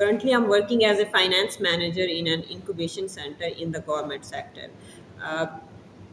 Currently, I'm working as a finance manager in an incubation center in the government sector.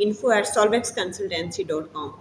info@solvexconsultancy.com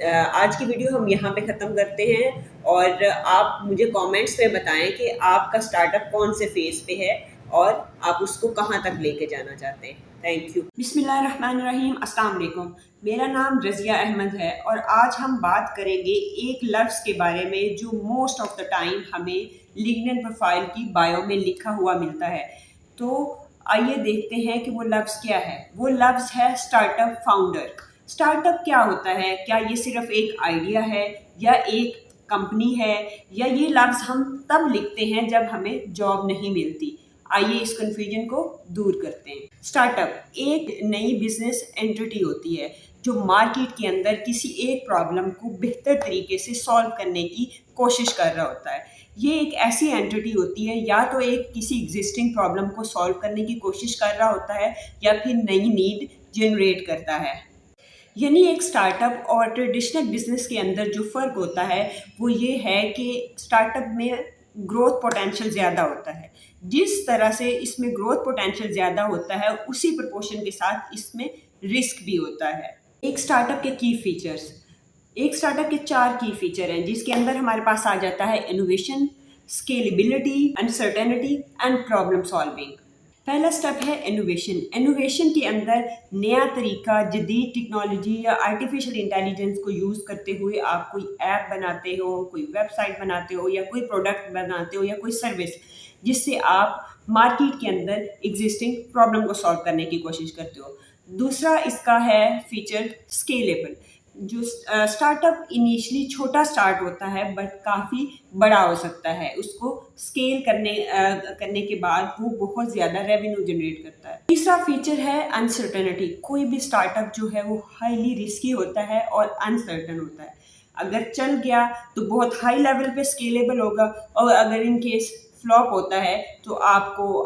آج کی video ہم یہاں پہ ختم کرتے ہیں، اور آپ مجھے کامنٹس میں بتائیں کہ آپ کا اسٹارٹ اپ کون سے فیز پہ ہے اور آپ اس کو کہاں تک لے کے جانا چاہتے ہیں۔ Thank you. بسم اللہ الرحمن الرحیم۔ السلام علیکم، میرا نام رضیہ احمد ہے، اور آج ہم بات کریں گے ایک لفظ کے بارے میں جو موسٹ آف دا ٹائم ہمیں لنکڈن پروفائل کی بایو میں لکھا ہوا ملتا ہے۔ تو آئیے دیکھتے ہیں کہ وہ لفظ کیا ہے۔ وہ لفظ ہے start up founder. Start up کیا ہوتا ہے؟ کیا یہ صرف ایک آئیڈیا ہے یا ایک کمپنی ہے، یا یہ لفظ ہم تب لکھتے ہیں جب ہمیں جاب نہیں ملتی؟ آئیے اس کنفیوژن کو دور کرتے ہیں۔ اسٹارٹ اپ ایک نئی بزنس اینٹٹی ہوتی ہے جو مارکیٹ کے اندر کسی ایک پرابلم کو بہتر طریقے سے سالو کرنے کی کوشش کر رہا ہوتا ہے۔ یہ ایک ایسی اینٹٹی ہوتی ہے یا تو ایک کسی ایگزسٹنگ پرابلم کو سالو کرنے کی کوشش کر رہا ہوتا ہے یا پھر نئی نیڈ جنریٹ کرتا ہے۔ یعنی ایک اسٹارٹ اپ اور ٹریڈیشنل بزنس کے اندر جو فرق ہوتا ہے وہ یہ ہے کہ اسٹارٹ اپ میں گروتھ پوٹینشیل زیادہ ہوتا ہے۔ جس طرح سے اس میں گروتھ پوٹینشیل زیادہ ہوتا ہے اسی پرپورشن کے ساتھ اس میں رسک بھی ہوتا ہے۔ ایک اسٹارٹ اپ کے کی فیچرز، ایک اسٹارٹ اپ کے 4 کی فیچر ہیں جس کے اندر ہمارے پاس آ جاتا ہے innovation, scalability, uncertainty and problem solving. پہلا سٹیپ ہے انوویشن۔ انوویشن کے اندر نیا طریقہ، جدید ٹیکنالوجی یا آرٹیفیشل انٹیلیجنس کو یوز کرتے ہوئے آپ کوئی ایپ بناتے ہو، کوئی ویب سائٹ بناتے ہو، یا کوئی پروڈکٹ بناتے ہو، یا کوئی سروس جس سے آپ مارکیٹ کے اندر ایگزسٹنگ پرابلم کو سالو کرنے کی کوشش کرتے ہو۔ دوسرا اس کا ہے فیچر اسکیلیبل۔ جو اسٹارٹ اپ انیشلی چھوٹا اسٹارٹ ہوتا ہے بٹ کافی بڑا ہو سکتا ہے، اس کو اسکیل کرنے کے بعد وہ بہت زیادہ ریونیو جنریٹ کرتا ہے۔ تیسرا فیچر ہے انسرٹنٹی۔ کوئی بھی اسٹارٹ اپ جو ہے وہ ہائیلی رسکی ہوتا ہے اور انسرٹن ہوتا ہے۔ اگر چل گیا تو بہت ہائی لیول پہ اسکیلیبل ہوگا، اور اگر ان کیس فلاپ ہوتا ہے تو آپ کو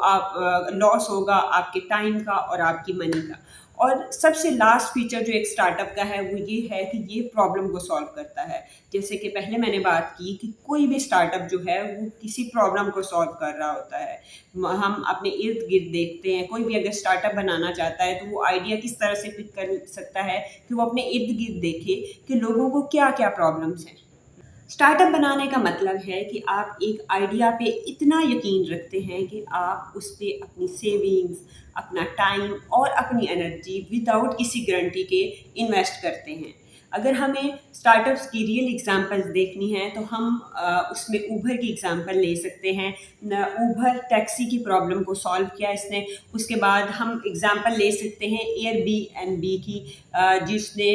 لاس ہوگا آپ کے ٹائم کا اور آپ کی منی کا۔ اور سب سے لاسٹ فیچر جو ایک اسٹارٹ اپ کا ہے وہ یہ ہے کہ یہ پرابلم کو سالو کرتا ہے۔ جیسے کہ پہلے میں نے بات کی کہ کوئی بھی اسٹارٹ اپ جو ہے وہ کسی پرابلم کو سالو کر رہا ہوتا ہے۔ ہم اپنے ارد گرد دیکھتے ہیں، کوئی بھی اگر اسٹارٹ اپ بنانا چاہتا ہے تو وہ آئیڈیا کس طرح سے پک کر سکتا ہے کہ وہ اپنے ارد گرد دیکھے کہ لوگوں کو کیا کیا پرابلمس ہیں۔ اسٹارٹ اپ بنانے کا مطلب ہے کہ آپ ایک آئیڈیا پہ اتنا یقین رکھتے ہیں کہ آپ اس پہ اپنی سیونگز، اپنا ٹائم اور اپنی انرجی وداؤٹ کسی گارنٹی کے انویسٹ کرتے ہیں۔ اگر ہمیں اسٹارٹ اپس کی ریئل ایگزامپلس دیکھنی ہے تو ہم اس میں اوبر کی ایگزامپل لے سکتے ہیں۔ اوبر ٹیکسی کی پرابلم کو سالو کیا اس نے۔ اس کے بعد ہم ایگزامپل لے سکتے ہیں ایئر بی این بی کی، جس نے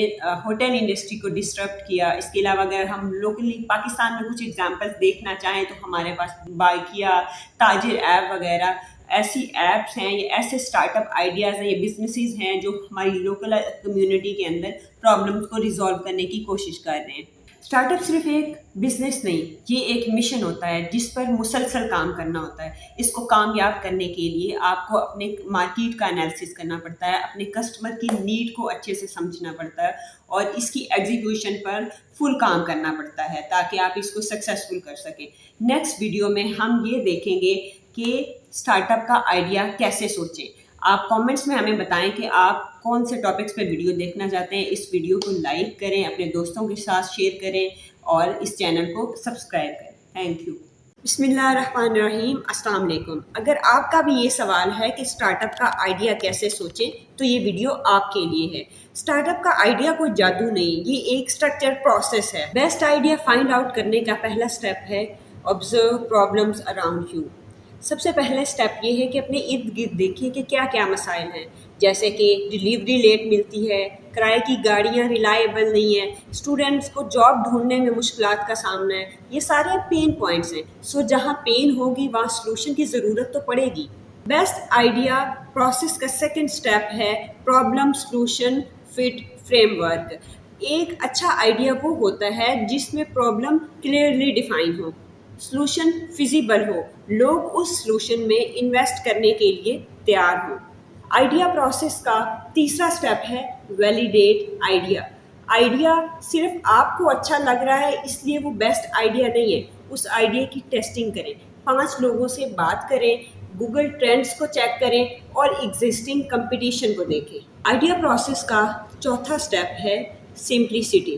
ہوٹل انڈسٹری کو ڈسٹرپٹ کیا۔ اس کے علاوہ اگر ہم لوکلی پاکستان میں کچھ ایگزامپلس دیکھنا چاہیں تو ہمارے پاس بائکیا، تاجر ایپ وغیرہ ایسی ایپس ہیں، یہ ایسے اسٹارٹ اپ آئیڈیاز ہیں، یہ بزنسز ہیں جو ہماری لوکل کمیونٹی کے اندر پرابلمس کو ریزالو کرنے کی کوشش کر رہے ہیں۔ اسٹارٹ اپ صرف ایک بزنس نہیں، یہ ایک مشن ہوتا ہے جس پر مسلسل کام کرنا ہوتا ہے۔ اس کو کامیاب کرنے کے لیے آپ کو اپنے مارکیٹ کا انالیسس کرنا پڑتا ہے، اپنے کسٹمر کی نیڈ کو اچھے سے سمجھنا پڑتا ہے، اور اس کی ایگزیکیوشن پر فل کام کرنا پڑتا ہے تاکہ آپ اس کو سکسیزفل کر سکیں۔ نیکسٹ ویڈیو میں ہم یہ دیکھیں گے کہ اسٹارٹ اپ کا آئیڈیا کیسے سوچیں۔ آپ کامنٹس میں ہمیں بتائیں کہ آپ کون سے ٹاپکس پہ ویڈیو دیکھنا چاہتے ہیں۔ اس ویڈیو کو لائک کریں، اپنے دوستوں کے ساتھ شیئر کریں، اور اس چینل کو سبسکرائب کریں۔ Thank you. بسم اللہ الرحمن الرحیم۔ السلام علیکم۔ اگر آپ کا بھی یہ سوال ہے کہ اسٹارٹ اپ کا آئیڈیا کیسے سوچیں تو یہ ویڈیو آپ کے لیے ہے۔ اسٹارٹ اپ کا آئیڈیا کوئی جادو نہیں، یہ ایک اسٹرکچر پروسیس ہے۔ بیسٹ آئیڈیا فائنڈ آؤٹ کرنے کا پہلا اسٹیپ ہے آبزرو پرابلمس اراؤنڈ یو۔ سب سے پہلے اسٹیپ یہ ہے کہ اپنے ارد گرد دیکھیں کہ کیا کیا مسائل ہیں، جیسے کہ ڈیلیوری لیٹ ملتی ہے، کرائے کی گاڑیاں ریلائبل نہیں ہیں، اسٹوڈنٹس کو جاب ڈھونڈنے میں مشکلات کا سامنا ہے۔ یہ سارے پین پوائنٹس ہیں۔ سو جہاں پین ہوگی وہاں سلوشن کی ضرورت تو پڑے گی۔ بیسٹ آئیڈیا پروسیس کا سیکنڈ اسٹیپ ہے problem solution fit framework. ایک اچھا آئیڈیا وہ ہوتا ہے جس میں پرابلم کلیئرلی ڈیفائن ہو، سلوشن فیزیبل ہو، لوگ اس سلوشن میں انویسٹ کرنے کے لیے تیار ہوں۔ آئیڈیا پروسیس کا تیسرا اسٹیپ ہے ویلیڈیٹ آئیڈیا۔ آئیڈیا صرف آپ کو اچھا لگ رہا ہے اس لیے وہ بیسٹ آئیڈیا نہیں ہے، اس آئیڈیا کی ٹیسٹنگ کریں، 5 لوگوں سے بات کریں، گوگل ٹرینڈز کو چیک کریں اور ایگزسٹنگ کمپٹیشن کو دیکھیں۔ آئیڈیا پروسیس کا چوتھا اسٹیپ ہے سمپلیسٹی۔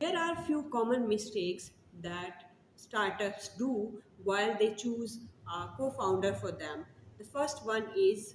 There are few common mistakes that startups do while they choose a co-founder for them. The first one is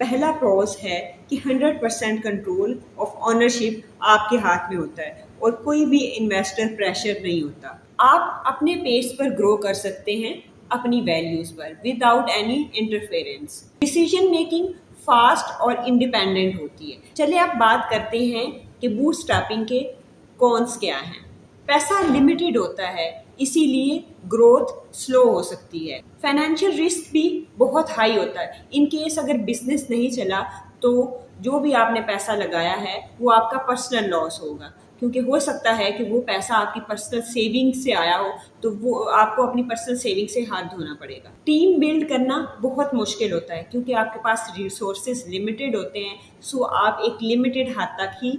پہلا پروز ہے کہ 100% کنٹرول آف آنرشپ آپ کے ہاتھ میں ہوتا ہے اور کوئی بھی انویسٹر پریشر نہیں ہوتا. آپ اپنے پیس پر گرو کر سکتے ہیں اپنی ویلیوز پر without any interference. Decision making fast اور انڈیپینڈنٹ ہوتی ہے. چلیے اب بات کرتے ہیں کہ بوٹ اسٹریپنگ کے کونس کیا ہیں. پیسہ لمیٹڈ ہوتا ہے اسی لیے گروتھ سلو ہو سکتی ہے. فائنینشیل رسک بھی بہت ہائی ہوتا ہے. ان کیس اگر بزنس نہیں چلا تو جو بھی آپ نے پیسہ لگایا ہے وہ آپ کا پرسنل لاس ہوگا، کیونکہ ہو سکتا ہے کہ وہ پیسہ آپ کی پرسنل سیونگ سے آیا ہو تو وہ آپ کو اپنی پرسنل سیونگ سے ہاتھ دھونا پڑے گا. ٹیم بلڈ کرنا بہت مشکل ہوتا ہے کیونکہ آپ کے پاس ریسورسز لمیٹڈ ہوتے ہیں، سو آپ ایک لمیٹڈ حد تک ہی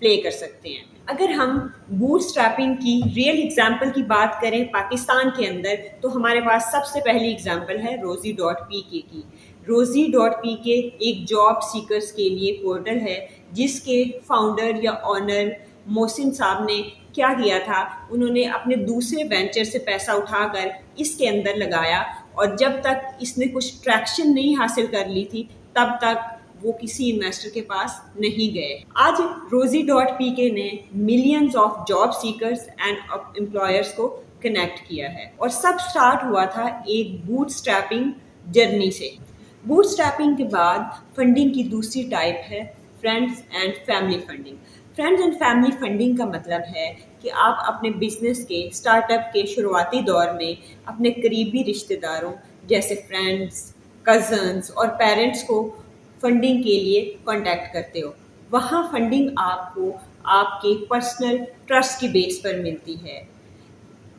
پلے کر سکتے ہیں. اگر ہم بوٹ اسٹریپنگ کی ریئل ایگزامپل کی بات کریں پاکستان کے اندر تو ہمارے پاس سب سے پہلی ایگزامپل ہے روزی.پی.کے کی. روزی.پی.کے ایک جاب سیکرز کے لیے پورٹل ہے جس کے فاؤنڈر یا آنر محسن صاحب نے کیا کیا تھا، انہوں نے اپنے دوسرے وینچر سے پیسہ اٹھا کر اس کے اندر لگایا اور جب تک اس نے کچھ ٹریکشن نہیں حاصل کر لی تھی تب تک وہ کسی انویسٹر کے پاس نہیں گئے. آج روزی.پی.کے نے millions of job seekers and employers کو کنیکٹ کیا ہے اور سب سٹارٹ ہوا تھا ایک بوٹ اسٹریپنگ جرنی سے. بوٹ اسٹریپنگ کے بعد فنڈنگ کی دوسری ٹائپ ہے friends and family funding. Friends and family funding کا مطلب ہے کہ آپ اپنے بزنس کے اسٹارٹ اپ کے شروعاتی دور میں اپنے قریبی رشتہ داروں جیسے فرینڈز، کزنز اور پیرنٹس کو فنڈنگ کے لیے کانٹیکٹ کرتے ہو. وہاں فنڈنگ آپ کو آپ کے پرسنل ٹرسٹ کی بیس پر ملتی ہے،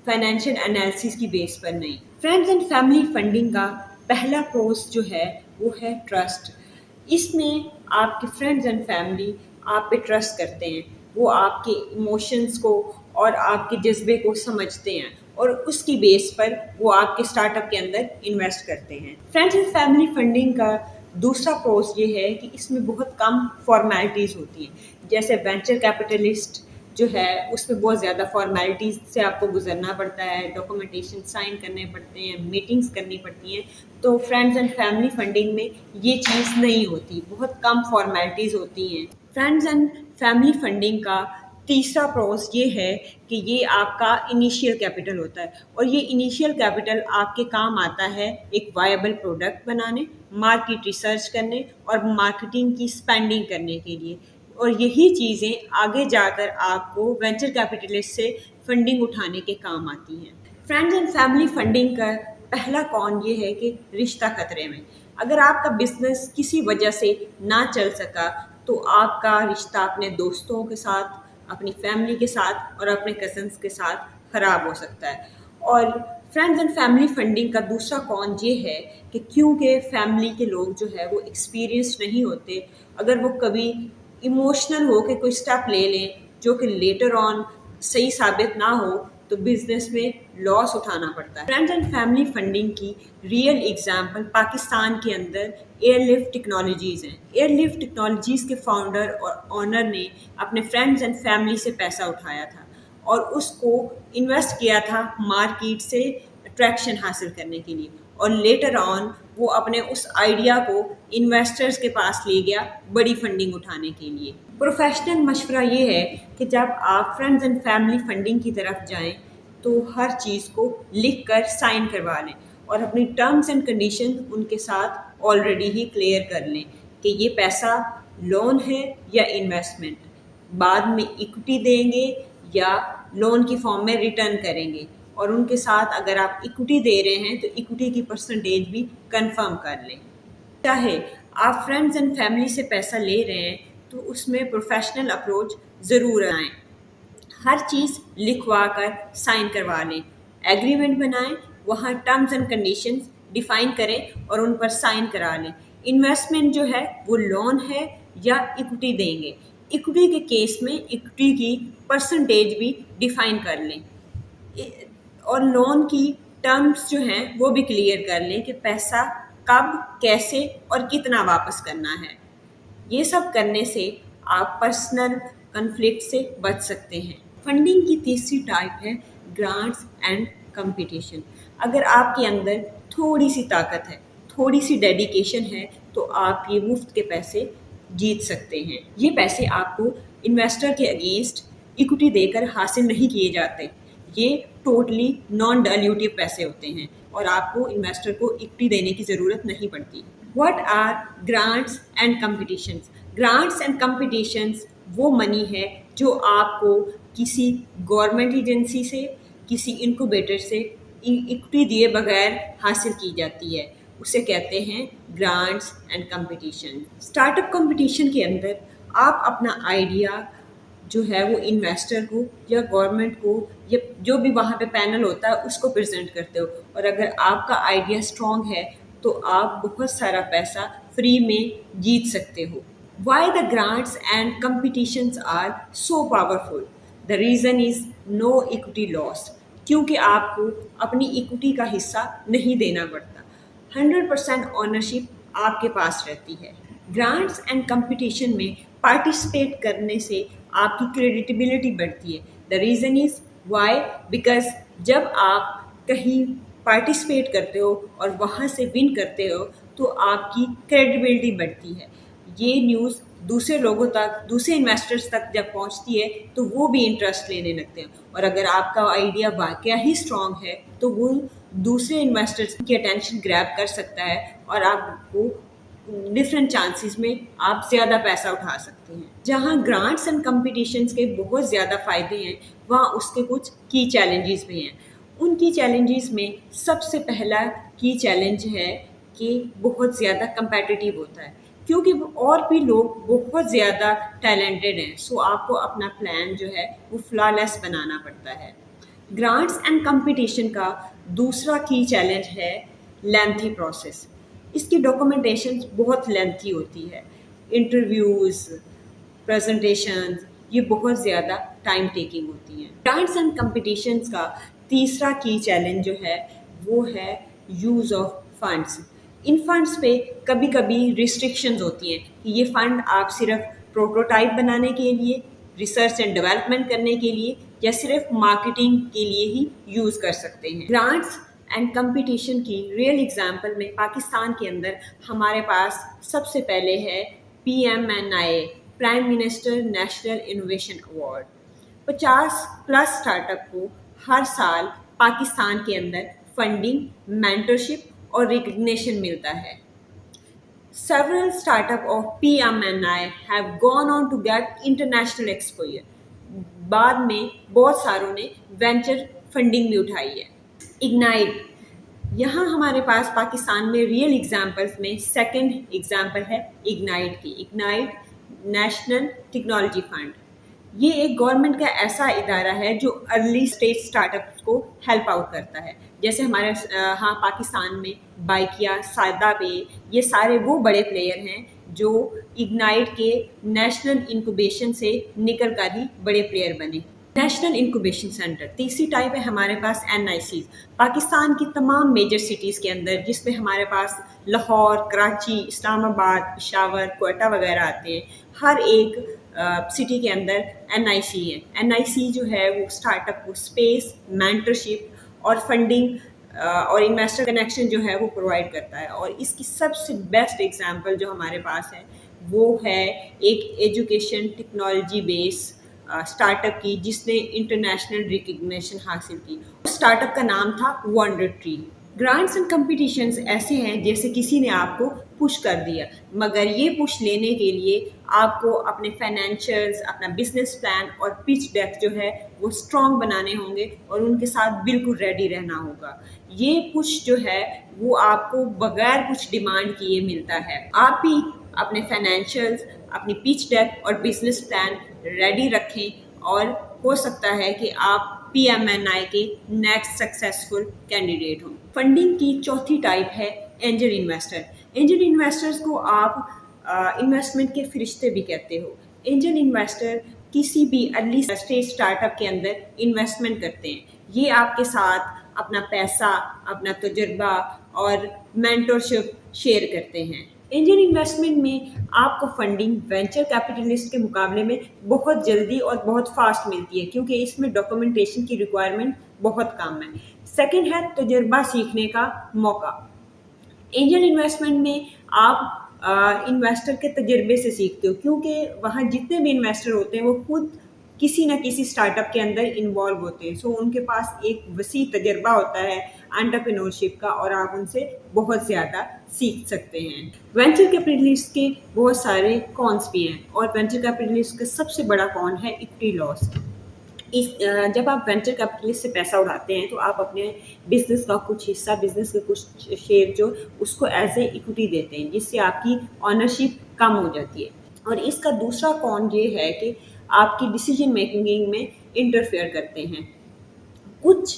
فائنینشیل انالیسس کی بیس پر نہیں. فرینڈز اینڈ فیملی فنڈنگ کا پہلا پروز جو ہے وہ ہے ٹرسٹ. اس میں آپ کے فرینڈز اینڈ فیملی آپ پہ ٹرسٹ کرتے ہیں، وہ آپ کے ایموشنز کو اور آپ کے جذبے کو سمجھتے ہیں اور اس کی بیس پر وہ آپ کے اسٹارٹ اپ کے اندر انویسٹ کرتے ہیں. فرینڈز اینڈ فیملی فنڈنگ کا دوسرا پروز یہ ہے کہ اس میں بہت کم فارمیلٹیز ہوتی ہیں. جیسے وینچر کیپٹلسٹ جو ہے اس میں بہت زیادہ فارمیلٹیز سے آپ کو گزرنا پڑتا ہے، ڈاکومنٹیشن سائن کرنے پڑتے ہیں، میٹنگز کرنی پڑتی ہیں. تو فرینڈز اینڈ فیملی فنڈنگ میں یہ چیز نہیں ہوتی، بہت کم فارمیلٹیز ہوتی ہیں. فرینڈز اینڈ فیملی فنڈنگ کا تیسرا پروز یہ ہے کہ یہ آپ کا انیشیل کیپٹل ہوتا ہے اور یہ انیشیل کیپٹل آپ کے کام آتا ہے ایک وائبل پروڈکٹ بنانے، مارکیٹ ریسرچ کرنے اور مارکیٹنگ کی اسپینڈنگ کرنے کے لیے. اور یہی چیزیں آگے جا کر آپ کو وینچر کیپٹلسٹ سے فنڈنگ اٹھانے کے کام آتی ہیں. فرینڈز اینڈ فیملی فنڈنگ کا پہلا کون یہ ہے کہ رشتہ خطرے میں. اگر آپ کا بزنس کسی وجہ سے نہ چل سکا تو آپ کا رشتہ اپنے دوستوں کے ساتھ، اپنی فیملی کے ساتھ اور اپنے کزنس کے ساتھ خراب ہو سکتا ہے. اور فرینڈز اینڈ فیملی فنڈنگ کا دوسرا کون یہ ہے کہ کیونکہ فیملی کے لوگ جو ہے وہ ایکسپیرینس نہیں ہوتے، اگر وہ کبھی ایموشنل ہو کے کوئی اسٹیپ لے لیں جو کہ لیٹر آن صحیح ثابت نہ ہو تو بزنس میں لاس اٹھانا پڑتا ہے. فرینڈز اینڈ فیملی فنڈنگ کی ریئل ایگزامپل پاکستان کے اندر ایئر لفٹ ٹیکنالوجیز ہیں. ایئر لفٹ ٹیکنالوجیز کے فاؤنڈر اور آنر نے اپنے فرینڈز اینڈ فیملی سے پیسہ اٹھایا تھا اور اس کو انویسٹ کیا تھا مارکیٹ سے اٹریکشن حاصل کرنے کے لیے، اور لیٹر آن وہ اپنے اس آئیڈیا کو انویسٹرز کے پاس لے گیا بڑی فنڈنگ اٹھانے کے لیے. پروفیشنل مشورہ یہ ہے کہ جب آپ فرینڈز اینڈ فیملی فنڈنگ کی طرف جائیں تو ہر چیز کو لکھ کر سائن کروا لیں اور اپنی ٹرمز اینڈ کنڈیشن ان کے ساتھ آلریڈی ہی کلیئر کر لیں کہ یہ پیسہ لون ہے یا انویسٹمنٹ، بعد میں ایکوٹی دیں گے یا لون کی فارم میں ریٹرن کریں گے. اور ان کے ساتھ اگر آپ ایکوٹی دے رہے ہیں تو ایکوٹی کی پرسنٹیج بھی کنفرم کر لیں. چاہے آپ فرینڈز اینڈ فیملی سے پیسہ لے رہے ہیں تو اس میں پروفیشنل اپروچ ضرور آئیں. ہر چیز لکھوا کر سائن کروا لیں، ایگریمنٹ بنائیں، وہاں ٹرمز اینڈ کنڈیشنز ڈیفائن کریں اور ان پر سائن کرا لیں. انویسٹمنٹ جو ہے وہ لون ہے یا ایکوٹی دیں گے، ایکوٹی کے کیس میں ایکوٹی کی پرسنٹیج بھی ڈیفائن کر لیں اور لون کی ٹرمز جو ہیں وہ بھی کلیئر کر لیں کہ پیسہ کب، کیسے اور کتنا واپس کرنا ہے. یہ سب کرنے سے آپ پرسنل کنفلکٹ سے بچ سکتے ہیں. فنڈنگ کی تیسری ٹائپ ہے گرانٹس اینڈ کمپٹیشن. اگر آپ کے اندر تھوڑی سی طاقت ہے، تھوڑی سی ڈیڈیکیشن ہے تو آپ یہ مفت کے پیسے جیت سکتے ہیں. یہ پیسے آپ کو انویسٹر کے اگینسٹ ایکوٹی دے کر حاصل نہیں کیے جاتے. یہ ٹوٹلی نان ڈائلیوٹیو پیسے ہوتے ہیں اور آپ کو انویسٹر کو ایکوٹی دینے کی ضرورت نہیں پڑتی. What are grants and competitions? Grants and competitions وہ منی ہے جو آپ کو کسی گورنمنٹ ایجنسی سے، کسی انکوبیٹر سے ایکوٹی دیے بغیر حاصل کی جاتی ہے. اسے کہتے ہیں grants and competition. Start up competition کے اندر آپ اپنا آئیڈیا جو ہے وہ انویسٹر کو یا گورنمنٹ کو یا جو بھی وہاں پہ پینل ہوتا ہے اس کو پریزنٹ کرتے ہو، اور اگر آپ کا آئیڈیا اسٹرانگ ہے تو آپ بہت سارا پیسہ فری میں جیت سکتے ہو. Why the grants and competitions are so powerful? The reason is no equity loss. کیونکہ آپ کو اپنی ایکوٹی کا حصہ نہیں دینا پڑتا، 100% اونرشپ آپ کے پاس رہتی ہے. گرانٹس اینڈ کمپٹیشن میں پارٹیسپیٹ کرنے سے آپ کی کریڈیٹیبلٹی بڑھتی ہے. دا ریزن از وائی؟ بیکاز جب آپ کہیں پارٹیسپیٹ کرتے ہو اور وہاں سے ون کرتے ہو تو آپ کی کریڈیبلٹی بڑھتی ہے. یہ نیوز دوسرے لوگوں تک، دوسرے انویسٹرز تک جب پہنچتی ہے تو وہ بھی انٹرسٹ لینے لگتے ہیں، اور اگر آپ کا آئیڈیا واقعہ ہی اسٹرانگ ہے تو وہ دوسرے انویسٹرز کی اٹینشن گریب کر سکتا ہے اور آپ کو ڈفرینٹ چانسز میں آپ زیادہ پیسہ اٹھا سکتے ہیں. جہاں گرانٹس اینڈ کمپٹیشنز کے بہت زیادہ فائدے ہیں وہاں اس کے کچھ کی چیلنجز بھی ہیں. ان کی چیلنجز میں سب سے پہلا کی چیلنج ہے کہ بہت زیادہ کمپیٹیٹیو ہوتا ہے، کیونکہ اور بھی لوگ بہت زیادہ ٹیلنٹڈ ہیں. سو آپ کو اپنا پلان جو ہے وہ فلالیس بنانا پڑتا ہے. گرانٹس اینڈ کمپٹیشن کا دوسرا کی چیلنج ہے لینتھی پروسیس. اس کی ڈاکومنٹیشن بہت لینتھی ہوتی ہے، انٹرویوز، پریزنٹیشنز، یہ بہت زیادہ ٹائم ٹیکنگ ہوتی ہیں. گرانٹس اینڈ کمپٹیشنز کا تیسرا کی چیلنج جو ہے وہ ہے use of funds. In funds پہ کبھی کبھی ریسٹرکشنز ہوتی ہیں کہ یہ فنڈ آپ صرف پروٹوٹائپ بنانے کے لیے، ریسرچ اینڈ ڈیولپمنٹ کرنے کے لیے یا صرف مارکیٹنگ کے لیے ہی یوز کر سکتے ہیں. گرانٹس اینڈ کمپٹیشن کی ریئل ایگزامپل میں پاکستان کے اندر ہمارے پاس سب سے پہلے ہے PMNI، prime minister national innovation award. 50+ start up کو ہر سال پاکستان کے اندر فنڈنگ، مینٹرشپ اور ریکگنیشن ملتا ہے. Several startups of PMNI have gone on to get international exposure. بعد میں بہت ساروں نے وینچر فنڈنگ بھی اٹھائی ہے. اگنائٹ، یہاں ہمارے پاس پاکستان میں ریئل ایگزامپلس میں سیکنڈ ایگزامپل ہے اگنائٹ کی. اگنائٹ نیشنل ٹیکنالوجی فنڈ، یہ ایک گورنمنٹ کا ایسا ادارہ ہے جو ارلی اسٹیج اسٹارٹ اپس کو ہیلپ آؤٹ کرتا ہے. جیسے ہمارے ہاں پاکستان میں بائکیا، سادہ پے، یہ سارے وہ بڑے پلیئر ہیں جو اگنائٹ کے نیشنل انکوبیشن سے نکل کر ہی بڑے پلیئر بنے. نیشنل انکوبیشن سینٹر تیسری ٹائپ ہے ہمارے پاس NICs. پاکستان کی تمام میجر سٹیز کے اندر، جس میں ہمارے پاس لاہور، کراچی، اسلام آباد، پشاور، کوئٹہ وغیرہ آتے ہیں، ہر ایک سٹی کے اندر NIC ہے. NIC جو ہے وہ اسٹارٹ اپ کو اسپیس، مینٹرشپ اور فنڈنگ اور انویسٹر کنیکشن جو ہے وہ پرووائڈ کرتا ہے. اور اس کی سب سے بیسٹ ایگزامپل جو ہمارے پاس ہے وہ ہے ایک ایجوکیشن ٹیکنالوجی بیس اسٹارٹ اپ کی جس نے انٹرنیشنل ریکگنیشن حاصل کی. اسٹارٹ اپ کا نام تھا wonder tree. Grants and competitions ایسے ہیں جیسے کسی نے آپ کو پش کر دیا، مگر یہ پش لینے کے لیے آپ کو اپنے فائنینشیلز، اپنا بزنس پلان اور پچ ڈیک جو ہے وہ اسٹرانگ بنانے ہوں گے اور ان کے ساتھ بالکل ریڈی رہنا ہوگا. یہ پش جو ہے وہ آپ کو بغیر کچھ ڈیمانڈ کیے ملتا ہے. آپ بھی اپنے فائنینشیلز، اپنی پچ ڈیک اور بزنس پلان ریڈی رکھیں اور ہو سکتا ہے کہ آپ PMNI کے نیکسٹ سکسیسفل کینڈیڈیٹ ہوں. فنڈنگ کی چوتھی ٹائپ ہے اینجل انویسٹر. اینجل انویسٹرز کو آپ انویسٹمنٹ کے فرشتے بھی کہتے ہو. اینجل انویسٹر کسی بھی ارلی اسٹیج اسٹارٹ اپ کے اندر انویسٹمنٹ کرتے ہیں. یہ آپ کے ساتھ اپنا پیسہ، اپنا تجربہ اور مینٹرشپ شیئر کرتے ہیں. اینجل انویسٹمنٹ میں آپ کو فنڈنگ وینچر کیپٹلسٹ کے مقابلے میں بہت جلدی اور بہت فاسٹ ملتی ہے کیونکہ اس میں ڈاکومنٹیشن کی ریکوائرمنٹ بہت کم ہے. سیکنڈ ہے تجربہ سیکھنے کا موقع. اینجل انویسٹمنٹ میں آپ انویسٹر کے تجربے سے سیکھتے ہو، کیونکہ وہاں جتنے بھی انویسٹر ہوتے ہیں وہ خود کسی نہ کسی اسٹارٹ اپ کے اندر انوالو ہوتے ہیں، سو ان کے پاس ایک وسیع تجربہ ہوتا ہے انٹرپرینورشپ کا، اور آپ ان سے بہت زیادہ سیکھ سکتے ہیں۔ وینچر کیپٹلسٹ کے بہت سارے کونس بھی ہیں، اور وینچر کیپٹلسٹ کا سب سے بڑا کون ہے اکوٹی لاس۔ جب آپ وینچر کیپٹلسٹ سے پیسہ اٹھاتے ہیں تو آپ اپنے بزنس کا کچھ حصہ، بزنس کے کچھ شیئر جو اس کو ایز اے ایکوٹی دیتے ہیں، جس سے آپ کی آنرشپ کم ہو جاتی ہے۔ اور اس کا دوسرا کون یہ ہے کہ آپ کی ڈیسیجن میکنگ میں انٹرفیئر کرتے ہیں۔ کچھ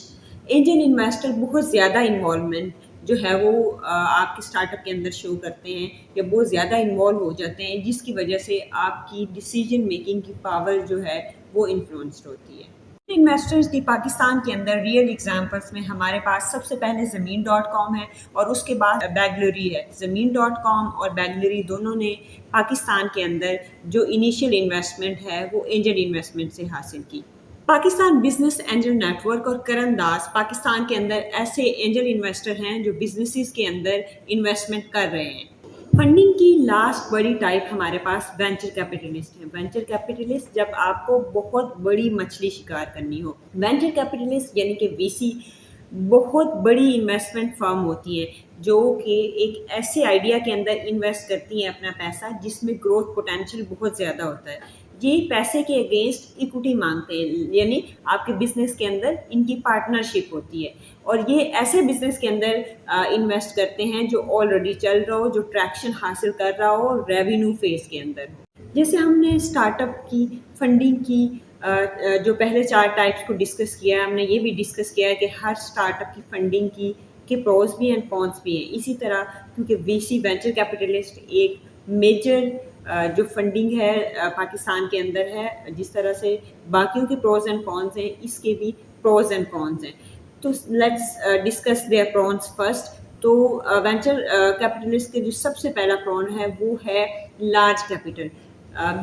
اینجل انویسٹر بہت زیادہ انوالومنٹ جو ہے وہ آپ کے اسٹارٹ اپ کے اندر شو کرتے ہیں، یا بہت زیادہ انوالو ہو جاتے ہیں، جس کی وجہ سے آپ کی ڈیسیجن میکنگ کی پاور جو ہے وہ انفلوئنسڈ ہوتی ہے۔ انویسٹرز کی پاکستان کے اندر ریئل ایگزامپلس میں ہمارے پاس سب سے پہلے زمین.com ہے، اور اس کے بعد بیگلری ہے۔ زمین.com اور بیگلری دونوں نے پاکستان کے اندر جو انیشیل انویسٹمنٹ ہے وہ اینجل انویسٹمنٹ سے حاصل کی۔ Pakistan business angel network اور کرن داس پاکستان کے اندر ایسے اینجل انویسٹر ہیں جو بزنسز کے اندر انویسٹمنٹ کر رہے ہیں۔ فنڈنگ کی لاسٹ بڑی ٹائپ ہمارے پاس وینچر کیپٹلسٹ ہے۔ وینچر کیپٹلسٹ جب آپ کو بہت بڑی مچھلی شکار کرنی ہو، وینچر کیپٹلسٹ یعنی کہ وی سی بہت بڑی انویسٹمنٹ فرم ہوتی ہیں جو کہ ایک ایسے آئیڈیا کے اندر انویسٹ کرتی ہیں اپنا پیسہ جس میں گروتھ پوٹینشیل بہت زیادہ ہوتا ہے۔ یہ پیسے کے اگینسٹ ایکوٹی مانگتے ہیں، یعنی آپ کے بزنس کے اندر ان کی پارٹنرشپ ہوتی ہے، اور یہ ایسے بزنس کے اندر انویسٹ کرتے ہیں جو آلریڈی چل رہا ہو، جو ٹریکشن حاصل کر رہا ہو، ریونیو فیز کے اندر ہو۔ جیسے ہم نے اسٹارٹ اپ کی فنڈنگ کی جو پہلے 4 ٹائپس کو ڈسکس کیا ہے، ہم نے یہ بھی ڈسکس کیا ہے کہ ہر اسٹارٹ اپ کی فنڈنگ کی کے پروز بھی ہیں کونس بھی ہیں۔ اسی طرح کیونکہ وی سی وینچر کیپٹلسٹ ایک میجر جو فنڈنگ ہے پاکستان کے اندر ہے، جس طرح سے باقیوں کے پروز اینڈ کونس ہیں، اس کے بھی پروز اینڈ کونس ہیں۔ تو let's discuss their pros first. تو وینچر کیپٹلسٹ کے جو سب سے پہلا پرون ہے وہ ہے لارج کیپٹل۔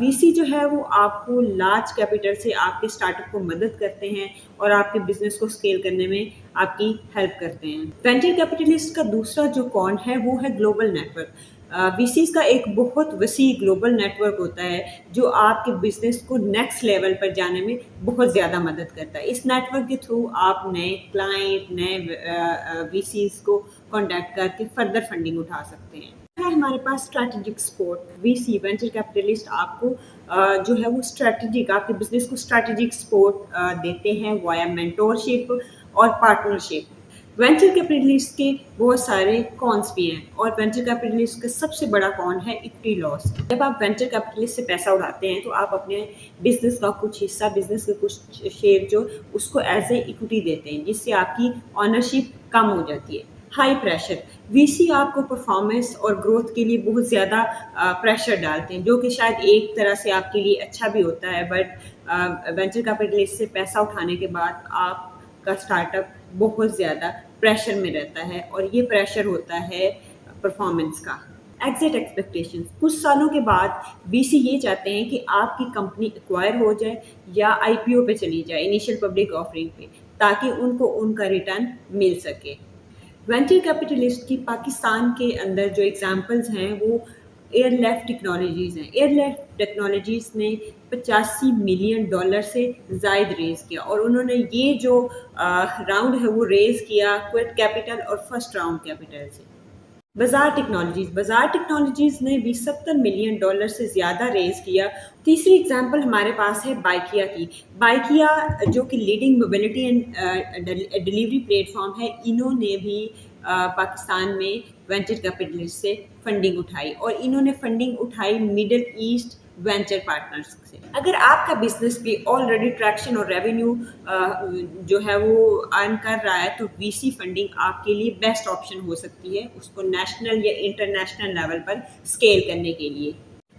وی سی جو ہے وہ آپ کو لارج کیپٹل سے آپ کے اسٹارٹ اپ کو مدد کرتے ہیں اور آپ کے بزنس کو اسکیل کرنے میں آپ کی ہیلپ کرتے ہیں۔ وینچر کیپٹلسٹ کا دوسرا جو کون ہے وہ ہے گلوبل نیٹ ورک۔ وی سیز کا ایک بہت وسیع گلوبل نیٹ ورک ہوتا ہے جو آپ کے بزنس کو نیکسٹ لیول پر جانے میں بہت زیادہ مدد کرتا ہے۔ اس نیٹ ورک کے تھرو آپ نئے کلائنٹ، نئے وی سیز کو کانٹیکٹ کر کے فردر فنڈنگ اٹھا سکتے ہیں۔ ہے ہمارے پاس اسٹریٹجک سپورٹ۔ وی سی وینچر کیپٹلسٹ آپ کو جو ہے وہ اسٹریٹجک، آپ کے بزنس کو اسٹریٹجک سپورٹ دیتے ہیں وایا مینٹورشپ اور پارٹنرشپ۔ وینچر کیپٹلسٹ کے بہت سارے کونس بھی ہیں، اور وینچر کیپٹلسٹ کا سب سے بڑا کون ہے اکوٹی لاس۔ جب آپ وینچر کیپٹلسٹ سے پیسہ اٹھاتے ہیں تو آپ اپنے بزنس کا کچھ حصہ، بزنس کے کچھ شیئر جو اس کو ایز اے ایکوٹی دیتے ہیں، جس سے آپ کی آنرشپ کم ہو جاتی ہے۔ ہائی پریشر، وی سی آپ کو پرفارمنس اور گروتھ کے لیے بہت زیادہ پریشر ڈالتے ہیں، جو کہ شاید ایک طرح سے آپ کے لیے اچھا بھی ہوتا ہے، بٹ وینچر کیپٹلسٹ سے پیسہ اٹھانے کے بعد آپ کا اسٹارٹ اپ بہت زیادہ پریشر میں رہتا ہے، اور یہ پریشر ہوتا ہے پرفارمنس کا۔ ایگزٹ ایکسپیکٹیشن، کچھ سالوں کے بعد وی سی یہ چاہتے ہیں کہ آپ کی کمپنی ایکوائر ہو جائے یا آئی پی او پہ چلی جائے، انیشیل پبلک آفرنگ پہ، تاکہ ان کو ان کا ریٹرن مل سکے۔ وینچر کیپٹلسٹ کی پاکستان کے اندر جو ایگزامپلز ہیں وہ ایئر لیفٹ ٹیکنالوجیز ہیں۔ ایئر لیفٹ ٹیکنالوجیز نے $85 ملین سے زائد ریز کیا، اور انہوں نے یہ جو راؤنڈ ہے وہ ریز کیا کوئٹ کیپٹل اور فرسٹ راؤنڈ کیپٹل سے۔ بازار ٹیکنالوجیز نے بھی $70 ملین سے زیادہ ریز کیا۔ تیسری ایگزامپل ہمارے پاس ہے بائکیا کی۔ بائکیا جو کہ leading mobility and delivery plate form ہے، انہوں نے بھی پاکستان میں وینچر کیپٹلسٹ سے فنڈنگ اٹھائی، اور انہوں نے فنڈنگ اٹھائی مڈل ایسٹ وینچر پارٹنرز سے۔ اگر آپ کا بزنس بھی آلریڈی ٹریکشن اور ریونیو جو ہے وہ ارن کر رہا ہے، تو وی سی فنڈنگ آپ کے لیے بیسٹ آپشن ہو سکتی ہے اس کو نیشنل یا انٹرنیشنل لیول پر اسکیل کرنے کے لیے۔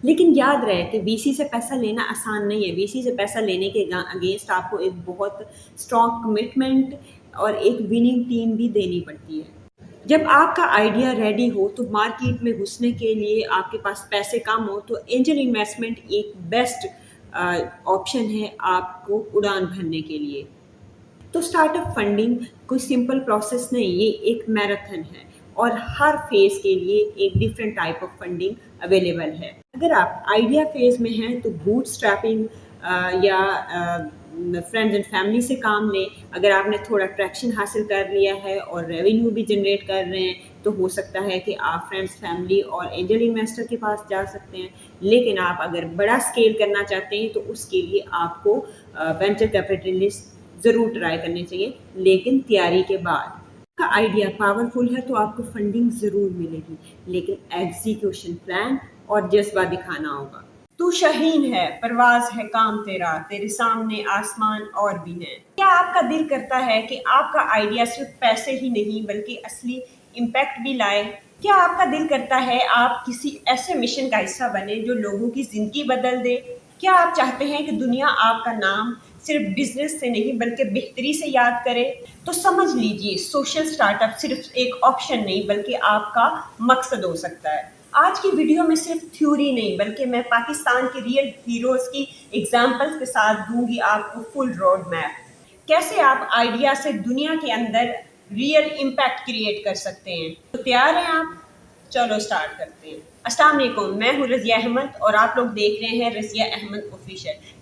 لیکن یاد رہے کہ وی سی سے پیسہ لینا آسان نہیں ہے۔ وی سی سے پیسہ لینے کے اگینسٹ آپ کو ایک بہت اسٹرانگ کمٹمنٹ اور ایک وننگ ٹیم بھی دینی پڑتی ہے۔ جب آپ کا آئیڈیا ریڈی ہو تو مارکیٹ میں گھسنے کے لیے آپ کے پاس پیسے کم ہو، تو اینجل انویسٹمنٹ ایک بیسٹ آپشن ہے آپ کو اڑان بھرنے کے لیے۔ تو اسٹارٹ اپ فنڈنگ کوئی سمپل پروسیس نہیں، یہ ایک میراتھن ہے، اور ہر فیز کے لیے ایک different type of funding available ہے۔ اگر آپ آئیڈیا فیز میں ہیں تو بوٹ اسٹریپنگ یا فرینڈز اینڈ فیملی سے کام لیں۔ اگر آپ نے تھوڑا ٹریکشن حاصل کر لیا ہے اور ریونیو بھی جنریٹ کر رہے ہیں تو ہو سکتا ہے کہ آپ فرینڈز، فیملی اور اینجل انویسٹر کے پاس جا سکتے ہیں۔ لیکن آپ اگر بڑا اسکیل کرنا چاہتے ہیں تو اس کے لیے آپ کو وینچر کیپٹلسٹ ضرور ٹرائی کرنے چاہیے، لیکن تیاری کے بعد۔ کا آئیڈیا پاورفل ہے تو آپ کو فنڈنگ ضرور ملے گی، لیکن ایگزیکیوشن پلان اور جذبہ دکھانا ہوگا۔ تو شاہین ہے، پرواز ہے کام تیرا، تیرے سامنے آسمان اور بھی ہے۔ کیا آپ کا دل کرتا ہے کہ آپ کا آئیڈیا صرف پیسے ہی نہیں بلکہ اصلی امپیکٹ بھی لائے؟ کیا آپ کا دل کرتا ہے آپ کسی ایسے مشن کا حصہ بنے جو لوگوں کی زندگی بدل دے؟ کیا آپ چاہتے ہیں کہ دنیا آپ کا نام صرف بزنس سے نہیں بلکہ بہتری سے یاد کرے؟ تو سمجھ لیجئے، سوشل سٹارٹ اپ صرف ایک آپشن نہیں بلکہ آپ کا مقصد ہو سکتا ہے۔ آج کی ویڈیو میں صرف تھیوری نہیں بلکہ میں پاکستان کے ریئل ہیروز کی ایگزامپلز کے ساتھ دوں گی آپ کو فل روڈ میپ، کیسے آپ آئیڈیا سے دنیا کے اندر ریئل امپیکٹ کریٹ کر سکتے ہیں۔ تو تیار ہیں آپ؟ چلو سٹارٹ کرتے ہیں۔ السلام علیکم، میں ہوں رضیہ احمد اور آپ لوگ دیکھ رہے ہیں رضیہ احمد آفیشیل،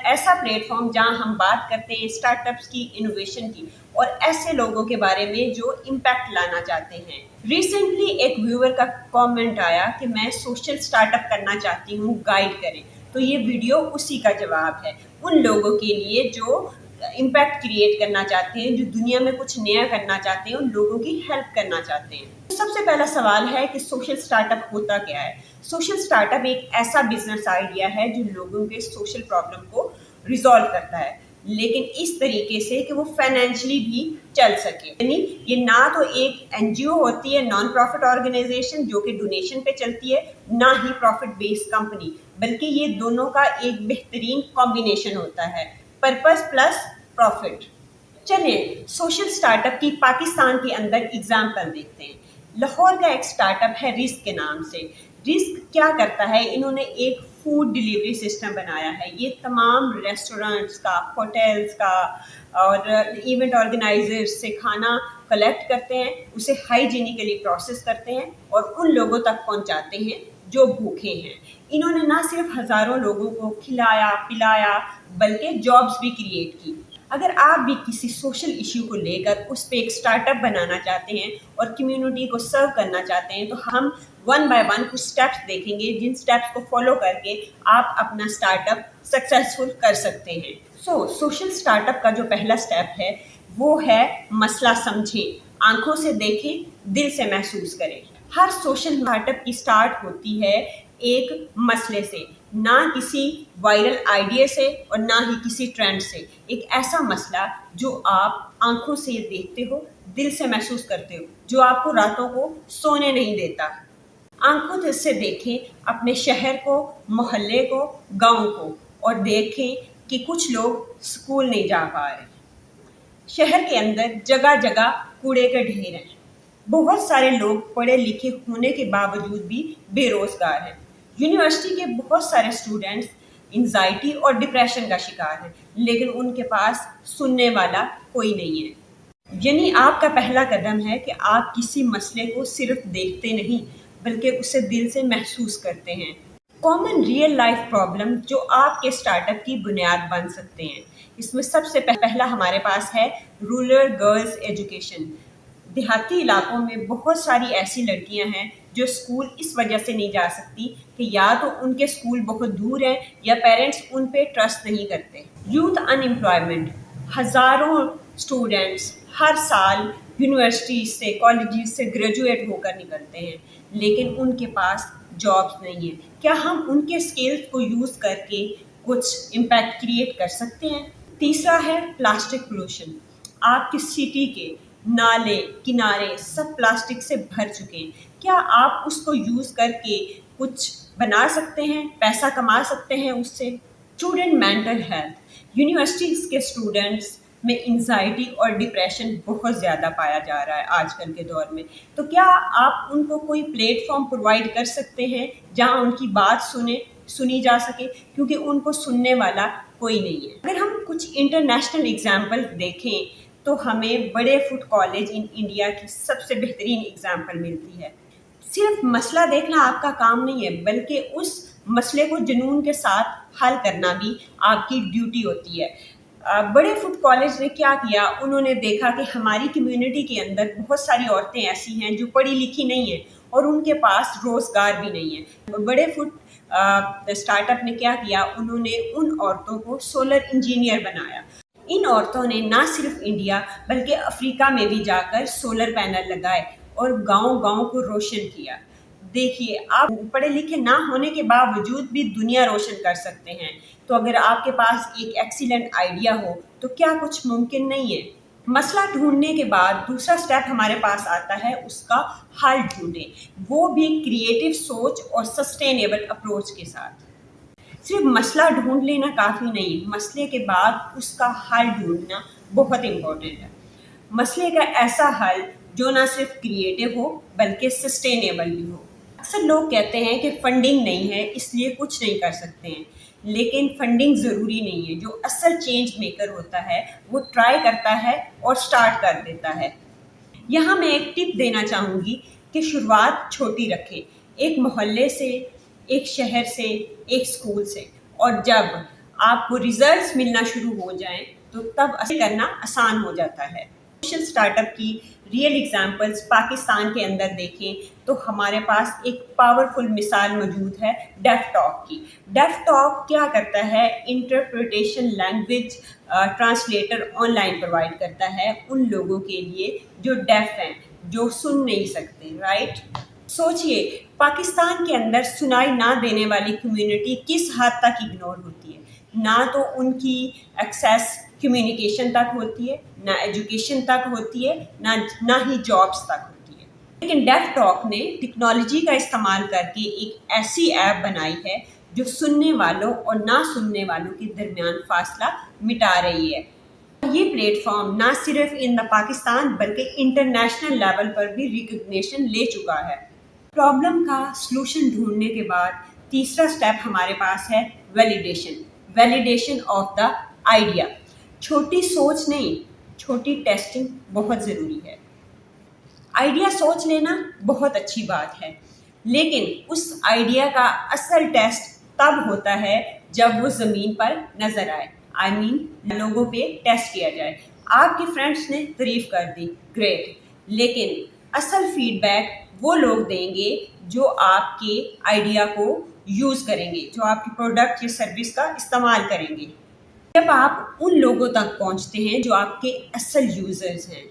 ایسا پلیٹ فارم جہاں ہم بات کرتے ہیں اسٹارٹ اپس کی، انوویشن کی اور ایسے لوگوں کے بارے میں جو امپیکٹ لانا چاہتے ہیں۔ ریسنٹلی ایک ویور کا کامنٹ آیا کہ میں سوشل اسٹارٹ اپ کرنا چاہتی ہوں، گائیڈ کریں، تو یہ ویڈیو اسی کا جواب ہے، ان لوگوں کے لیے جو امپیکٹ کریٹ کرنا چاہتے ہیں، جو دنیا میں کچھ نیا کرنا چاہتے ہیں، ان لوگوں کی ہیلپ کرنا چاہتے ہیں۔ سب سے پہلا سوال ہے کہ سوشل اسٹارٹ اپ ہوتا کیا ہے؟ سوشل اسٹارٹ اپ ایک ایسا بزنس آئیڈیا ہے جو لوگوں کے سوشل پرابلم کو ریزالو کرتا ہے، لیکن اس طریقے سے کہ وہ فائنینشلی بھی چل سکے۔ یعنی یہ نہ تو ایک این جی او ہوتی ہے، نان پروفٹ آرگنائزیشن جو کہ ڈونیشن پہ چلتی ہے، نہ ہی پروفٹ بیسڈ کمپنی، بلکہ یہ دونوں کا ایک بہترین کمبینیشن ہوتا ہے، پرپز پلس پروفٹ۔ چلیں سوشل اسٹارٹ اپ کی پاکستان کے اندر اگزامپل دیکھتے ہیں۔ لاہور کا ایک اسٹارٹ اپ ہے رزق کے نام سے۔ رزق کیا کرتا ہے؟ انہوں نے ایک فوڈ ڈیلیوری سسٹم بنایا ہے۔ یہ تمام ریسٹورینٹس کا، ہوٹلس کا اور ایونٹ آرگنائزرز سے کھانا کلیکٹ کرتے ہیں، اسے ہائیجینیکلی پروسیس کرتے ہیں اور ان لوگوں تک پہنچاتے ہیں جو بھوکے ہیں۔ انہوں نے نہ صرف ہزاروں لوگوں کو کھلایا پلایا بلکہ جابس بھی کریٹ کی۔ اگر آپ بھی کسی سوشل ایشو کو لے کر اس پہ ایک اسٹارٹ اپ بنانا چاہتے ہیں اور کمیونٹی کو سرو کرنا چاہتے ہیں تو ہم ون بائی ون کچھ اسٹیپس دیکھیں گے، جن اسٹیپس کو فالو کر کے آپ اپنا اسٹارٹ اپ سکسیزفل کر سکتے ہیں۔ سوشل اسٹارٹ اپ کا جو پہلا اسٹیپ ہے وہ ہے مسئلہ سمجھیں، آنکھوں سے دیکھیں، دل سے محسوس کریں۔ ہر سوشل اسٹارٹ اپ کی اسٹارٹ ہوتی ہے ایک مسئلے سے، نہ کسی وائرل آئیڈیا سے اور نہ ہی کسی ٹرینڈ سے۔ ایک ایسا مسئلہ جو آپ آنکھوں سے دیکھتے ہو، دل سے محسوس کرتے ہو، جو آپ کو راتوں کو سونے نہیں دیتا۔ آنکھوں سے دیکھیں اپنے شہر کو، محلے کو، گاؤں کو، اور دیکھیں کہ کچھ لوگ اسکول نہیں جا پا رہے۔ شہر کے اندر جگہ جگہ کوڑے کے ڈھیر ہیں، بہت سارے لوگ پڑھے لکھے ہونے کے باوجود بھی بے روزگار ہیں۔ یونیورسٹی کے بہت سارے اسٹوڈنٹس انزائٹی اور ڈپریشن کا شکار ہیں، لیکن ان کے پاس سننے والا کوئی نہیں ہے۔ یعنی آپ کا پہلا قدم ہے کہ آپ کسی مسئلے کو صرف دیکھتے نہیں بلکہ اسے دل سے محسوس کرتے ہیں۔ کامن ریئل لائف پرابلم جو آپ کے اسٹارٹ اپ کی بنیاد بن سکتے ہیں، اس میں سب سے پہلا ہمارے پاس ہے رورل گرلز ایجوکیشن۔ دیہاتی علاقوں میں بہت ساری ایسی لڑکیاں ہیں جو اسکول اس وجہ سے نہیں جا سکتی کہ یا تو ان کے اسکول بہت دور ہیں یا پیرنٹس ان پہ ٹرسٹ نہیں کرتے۔ یوتھ ان امپلائمنٹ، ہزاروں اسٹوڈنٹس ہر سال یونیورسٹیز سے، کالجز سے گریجویٹ ہو کر نکلتے ہیں لیکن ان کے پاس جابس نہیں ہیں۔ کیا ہم ان کے اسکلز کو یوز کر کے کچھ امپیکٹ کریٹ کر سکتے ہیں؟ تیسرا ہے پلاسٹک پولوشن۔ آپ کی سٹی کے نالے کنارے سب پلاسٹک سے بھر چکے ہیں، کیا آپ اس کو یوز کر کے کچھ بنا سکتے ہیں، پیسہ کما سکتے ہیں اس سے؟ اسٹوڈنٹ مینٹل ہیلتھ، یونیورسٹیز کے اسٹوڈنٹس میں انزائٹی اور ڈپریشن بہت زیادہ پایا جا رہا ہے آج کل کے دور میں، تو کیا آپ ان کو کوئی پلیٹ فارم پرووائڈ کر سکتے ہیں جہاں ان کی بات سنی جا سکے، کیونکہ ان کو سننے والا کوئی نہیں ہے۔ اگر ہم کچھ انٹرنیشنل ایگزامپل دیکھیں تو ہمیں بڑے فوڈ کالج ان انڈیا کی سب سے بہترین اگزامپل ملتی ہے۔ صرف مسئلہ دیکھنا آپ کا کام نہیں ہے، بلکہ اس مسئلے کو جنون کے ساتھ حل کرنا بھی آپ کی ڈیوٹی ہوتی ہے۔ بڑے فوڈ کالج نے کیا کیا، انہوں نے دیکھا کہ ہماری کمیونٹی کے اندر بہت ساری عورتیں ایسی ہیں جو پڑھی لکھی نہیں ہیں اور ان کے پاس روزگار بھی نہیں ہے۔ بڑے فوڈ اسٹارٹ اپ نے کیا کیا، انہوں نے ان عورتوں کو سولر انجینئر بنایا۔ ان عورتوں نے نہ صرف انڈیا بلکہ افریقہ میں بھی جا کر سولر پینل لگائے اور گاؤں گاؤں کو روشن کیا۔ دیکھیے، آپ پڑھے لکھے نہ ہونے کے باوجود بھی دنیا روشن کر سکتے ہیں، تو اگر آپ کے پاس ایک ایکسیلنٹ آئیڈیا ہو تو کیا کچھ ممکن نہیں ہے؟ مسئلہ ڈھونڈنے کے بعد دوسرا سٹیپ ہمارے پاس آتا ہے اس کا حل ڈھونڈیں، وہ بھی کریٹو سوچ اور سسٹینیبل اپروچ کے ساتھ۔ صرف مسئلہ ڈھونڈ لینا کافی نہیں، مسئلے کے بعد اس کا حل ڈھونڈنا بہت امپورٹنٹ ہے۔ مسئلے کا ایسا حل جو نہ صرف کریٹو ہو بلکہ سسٹینیبل بھی ہو۔ اکثر لوگ کہتے ہیں کہ فنڈنگ نہیں ہے اس لیے کچھ نہیں کر سکتے ہیں، لیکن فنڈنگ ضروری نہیں ہے۔ جو اصل چینج میکر ہوتا ہے وہ ٹرائی کرتا ہے اور سٹارٹ کر دیتا ہے۔ یہاں میں ایک ٹپ دینا چاہوں گی کہ شروعات چھوٹی رکھیں، ایک محلے سے، ایک شہر سے، ایک اسکول سے، اور جب آپ کو ریزلٹس ملنا شروع ہو جائیں تو تب اصل کرنا آسان ہو جاتا ہے۔ سوشل اسٹارٹ اپ کی ریئل ایگزامپلس پاکستان کے اندر دیکھیں تو ہمارے پاس ایک پاورفل مثال موجود ہے ڈیف ٹاک کی۔ ڈیف ٹاک کیا کرتا ہے؟ Interpretation language translator on line provide کرتا ہے ان لوگوں کے لیے جو ڈیف ہیں، جو سن نہیں سکتے، رائٹ؟ سوچئے، پاکستان کے اندر سنائی نہ دینے والی کمیونٹی کس حد تک اگنور ہوتی ہے۔ نہ تو ان کی ایکسیس کمیونیکیشن تک ہوتی ہے، نہ ایجوکیشن تک ہوتی ہے، نہ ہی جابس تک ہوتی ہے۔ لیکن ڈیف ٹاک نے ٹیکنالوجی کا استعمال کر کے ایک ایسی ایپ بنائی ہے جو سننے والوں اور نہ سننے والوں کے درمیان فاصلہ مٹا رہی ہے۔ یہ پلیٹ فارم نہ صرف ان پاکستان بلکہ انٹرنیشنل لیول پر بھی ریکگنیشن لے چکا ہے۔ پرابلم کا سلوشن ڈھونڈنے کے بعد تیسرا سٹیپ ہمارے پاس ہے ویلیڈیشن آف دا آئیڈیا۔ چھوٹی سوچ نہیں، چھوٹی ٹیسٹنگ بہت ضروری ہے۔ آئیڈیا سوچ لینا بہت اچھی بات ہے، لیکن اس آئیڈیا کا اصل ٹیسٹ تب ہوتا ہے جب وہ زمین پر نظر آئے، لوگوں پہ ٹیسٹ کیا جائے۔ آپ کے فرینڈس نے تعریف کر دی، گریٹ، لیکن اصل فیڈ بیک وہ لوگ دیں گے جو آپ کے آئیڈیا کو یوز کریں گے، جو آپ کی پروڈکٹ یا سروس کا استعمال کریں گے۔ جب آپ ان لوگوں تک پہنچتے ہیں جو آپ کے اصل یوزرز ہیں،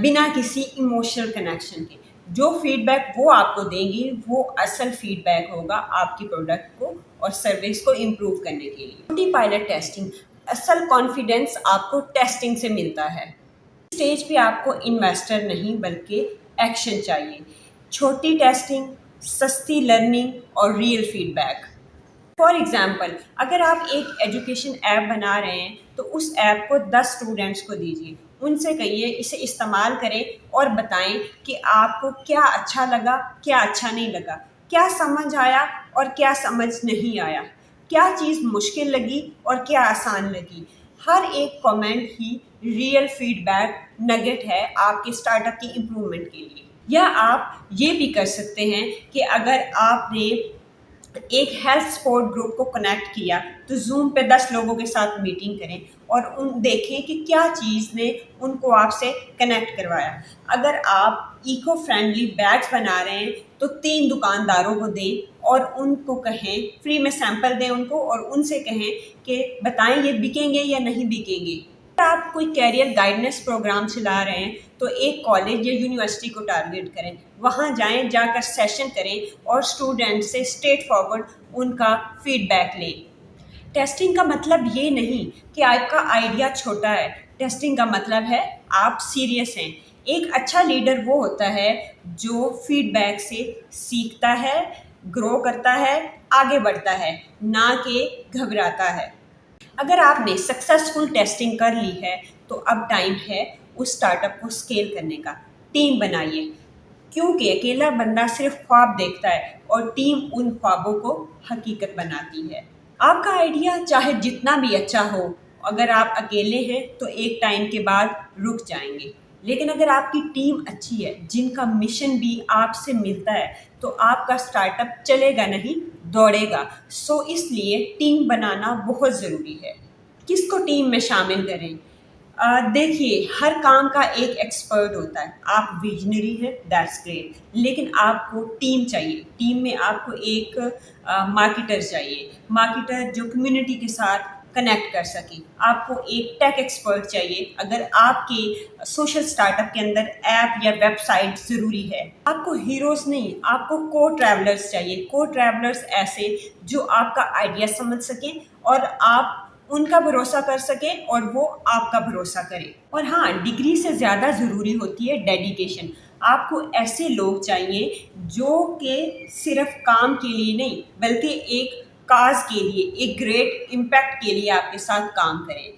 بنا کسی ایموشنل کنیکشن کے، جو فیڈ بیک وہ آپ کو دیں گے وہ اصل فیڈ بیک ہوگا آپ کی پروڈکٹ کو اور سروس کو امپروو کرنے کے لیے۔ چھوٹی پائلٹ ٹیسٹنگ، اصل کانفیڈنس آپ کو ٹیسٹنگ سے ملتا ہے۔ اسٹیج پہ آپ کو انویسٹر نہیں بلکہ ایکشن چاہیے۔ چھوٹی ٹیسٹنگ، سستی لرننگ اور real feedback. For example, اگر آپ ایک ایجوکیشن ایپ بنا رہے ہیں تو اس ایپ کو 10 اسٹوڈنٹس کو دیجیے، ان سے کہیے اسے استعمال کریں اور بتائیں کہ آپ کو کیا اچھا لگا، کیا اچھا نہیں لگا، کیا سمجھ آیا اور کیا سمجھ نہیں آیا، کیا چیز مشکل لگی اور کیا آسان لگی۔ ہر ایک کامنٹ ہی ریئل فیڈ بیک نگیٹ ہے آپ کے اسٹارٹ اپ کی امپرومنٹ کے لیے۔ یا آپ یہ بھی کر سکتے ہیں کہ اگر آپ نے ایک ہیلتھ سپورٹ گروپ کو کنیکٹ کیا تو زوم پہ 10 لوگوں کے ساتھ میٹنگ کریں اور دیکھیں کہ کیا چیز نے ان کو آپ سے کنیکٹ کروایا۔ اگر آپ ایکو فرینڈلی بیگس بنا رہے ہیں تو 3 دکانداروں کو دیں اور ان کو کہیں، فری میں سیمپل دیں ان کو اور ان سے کہیں کہ بتائیں یہ بکیں گے یا نہیں بکیں گے۔ اگر آپ کوئی کیریئر گائیڈنس پروگرام چلا رہے ہیں تو ایک کالج یا یونیورسٹی کو ٹارگیٹ کریں، وہاں جائیں، جا کر سیشن کریں اور اسٹوڈنٹ سے اسٹریٹ فارورڈ ان کا فیڈ بیک لیں۔ ٹیسٹنگ کا مطلب یہ نہیں کہ آپ کا آئیڈیا چھوٹا ہے، ٹیسٹنگ کا مطلب ہے آپ سیریس ہیں۔ ایک اچھا لیڈر وہ ہوتا ہے جو فیڈ بیک سے سیکھتا ہے، گرو کرتا ہے، آگے بڑھتا ہے، نہ کہ گھبراتا ہے۔ اگر آپ نے سکسیزفل ٹیسٹنگ کر لی ہے تو اب ٹائم ہے اس اسٹارٹ اپ کو اسکیل کرنے کا۔ ٹیم بنائیے، کیونکہ اکیلا بندہ صرف خواب دیکھتا ہے اور ٹیم ان خوابوں کو حقیقت بناتی ہے۔ آپ کا آئیڈیا چاہے جتنا بھی اچھا ہو اگر آپ اکیلے ہیں تو ایک ٹائم کے بعد رک جائیں گے، لیکن اگر آپ کی ٹیم اچھی ہے، جن کا مشن بھی آپ سے ملتا ہے، تو آپ کا اسٹارٹ اپ چلے گا نہیں، دوڑے گا۔ اس لیے ٹیم بنانا بہت ضروری ہے۔ کس کو ٹیم میں شامل کریں؟ دیکھیے، ہر کام کا ایک ایکسپرٹ ہوتا ہے۔ آپ ویژنری ہیں، دیٹس گریٹ، لیکن آپ کو ٹیم چاہیے۔ ٹیم میں آپ کو ایک مارکیٹر چاہیے، مارکیٹر جو کمیونٹی کے ساتھ کنیکٹ کر سکے۔ آپ کو ایک ٹیک ایکسپرٹ چاہیے اگر آپ کے سوشل اسٹارٹ اپ کے اندر ایپ یا ویب سائٹ ضروری ہے۔ آپ کو ہیروز نہیں، آپ کو کو ٹریولرز چاہیے۔ کو ٹریولرز ایسے جو آپ کا آئیڈیا سمجھ سکیں اور آپ ان کا بھروسہ کر سکیں اور وہ آپ کا بھروسہ کریں۔ اور ہاں، ڈگری سے زیادہ ضروری ہوتی ہے ڈیڈیکیشن۔ آپ کو ایسے لوگ چاہیے جو کہ صرف کام کے لیے نہیں بلکہ ایک کاز کے لیے، ایک گریٹ امپیکٹ کے لیے آپ کے ساتھ کام کریں۔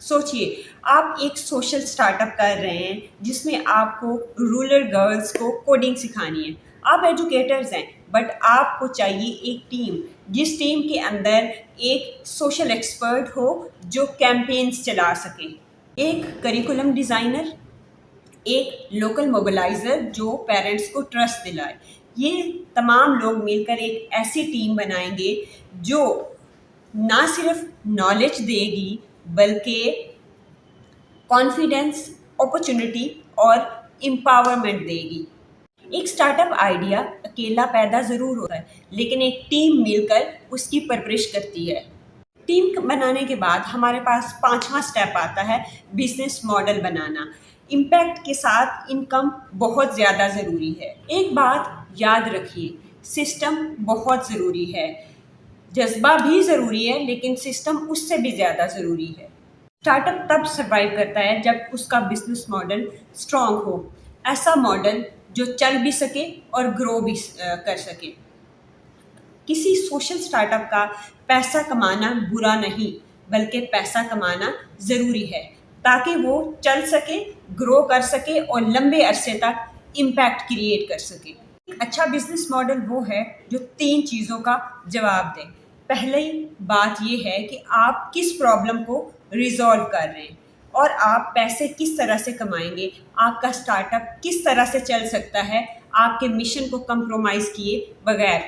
سوچئے، آپ ایک سوشل اسٹارٹ اپ کر رہے ہیں جس میں آپ کو رورل گرلز کو کوڈنگ سکھانی ہے۔ آپ ایجوکیٹرز ہیں، بٹ آپ کو چاہیے ایک ٹیم، جس ٹیم کے اندر ایک سوشل ایکسپرٹ ہو جو کیمپینز چلا سکے، ایک کریکولم ڈیزائنر، ایک لوکل موبلائزر جو پیرنٹس کو ٹرسٹ دلائے۔ یہ تمام لوگ مل کر ایک ایسی ٹیم بنائیں گے جو نہ صرف نالج دے گی بلکہ کانفیڈنس، اپرچونٹی اور امپاورمنٹ دے گی۔ ایک اسٹارٹ اپ آئیڈیا اکیلا پیدا ضرور ہوتا ہے، لیکن ایک ٹیم مل کر اس کی پرورش کرتی ہے۔ ٹیم بنانے کے بعد ہمارے پاس 5واں اسٹیپ آتا ہے بزنس ماڈل بنانا۔ امپیکٹ کے ساتھ انکم بہت زیادہ ضروری ہے۔ ایک بات یاد رکھیے، سسٹم بہت ضروری ہے۔ جذبہ بھی ضروری ہے، لیکن سسٹم اس سے بھی زیادہ ضروری ہے۔ اسٹارٹ اپ تب سروائیو کرتا ہے جب اس کا بزنس ماڈل اسٹرانگ ہو، ایسا ماڈل جو چل بھی سکے اور گرو بھی کر سکے۔ کسی سوشل اسٹارٹ اپ کا پیسہ کمانا برا نہیں، بلکہ پیسہ کمانا ضروری ہے تاکہ وہ چل سکے، گرو کر سکے اور لمبے عرصے تک امپیکٹ کریٹ کر سکے۔ ایک اچھا بزنس ماڈل وہ ہے جو 3 چیزوں کا جواب دے۔ پہلی بات یہ ہے کہ آپ کس پرابلم کو ریزالو کر رہے ہیں اور آپ پیسے کس طرح سے کمائیں گے، آپ کا اسٹارٹ اپ کس طرح سے چل سکتا ہے آپ کے مشن کو کمپرومائز کیے بغیر۔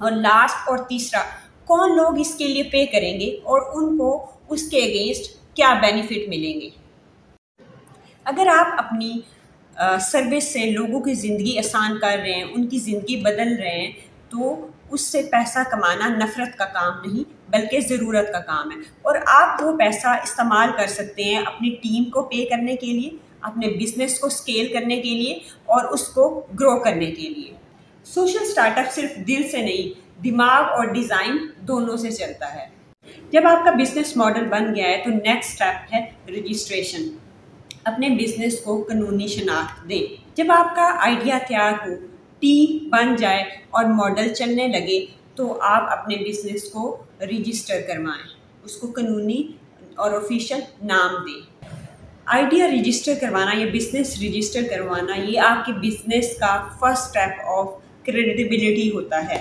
اور لاسٹ اور تیسرا، کون لوگ اس کے لیے پے کریں گے اور ان کو اس کے اگینسٹ کیا بینیفٹ ملیں گے۔ اگر آپ اپنی سروس سے لوگوں کی زندگی آسان کر رہے ہیں، ان کی زندگی بدل رہے ہیں، تو اس سے پیسہ کمانا نفرت کا کام نہیں بلکہ ضرورت کا کام ہے۔ اور آپ وہ پیسہ استعمال کر سکتے ہیں اپنی ٹیم کو پے کرنے کے لیے، اپنے بزنس کو اسکیل کرنے کے لیے اور اس کو گرو کرنے کے لیے۔ سوشل اسٹارٹ اپ صرف دل سے نہیں، دماغ اور ڈیزائن دونوں سے چلتا ہے۔ جب آپ کا بزنس ماڈل بن گیا ہے تو نیکسٹ اسٹیپ ہے رجسٹریشن۔ اپنے بزنس کو قانونی شناخت دیں۔ جب آپ کا آئیڈیا تیار ہو، ٹیم بن جائے اور ماڈل چلنے لگے تو آپ اپنے بزنس کو رجسٹر کروائیں، اس کو قانونی اور آفیشیل نام دیں۔ آئیڈیا رجسٹر کروانا یا بزنس رجسٹر کروانا، یہ آپ کے بزنس کا فرسٹ اسٹیپ آف کریڈیبلٹی ہوتا ہے،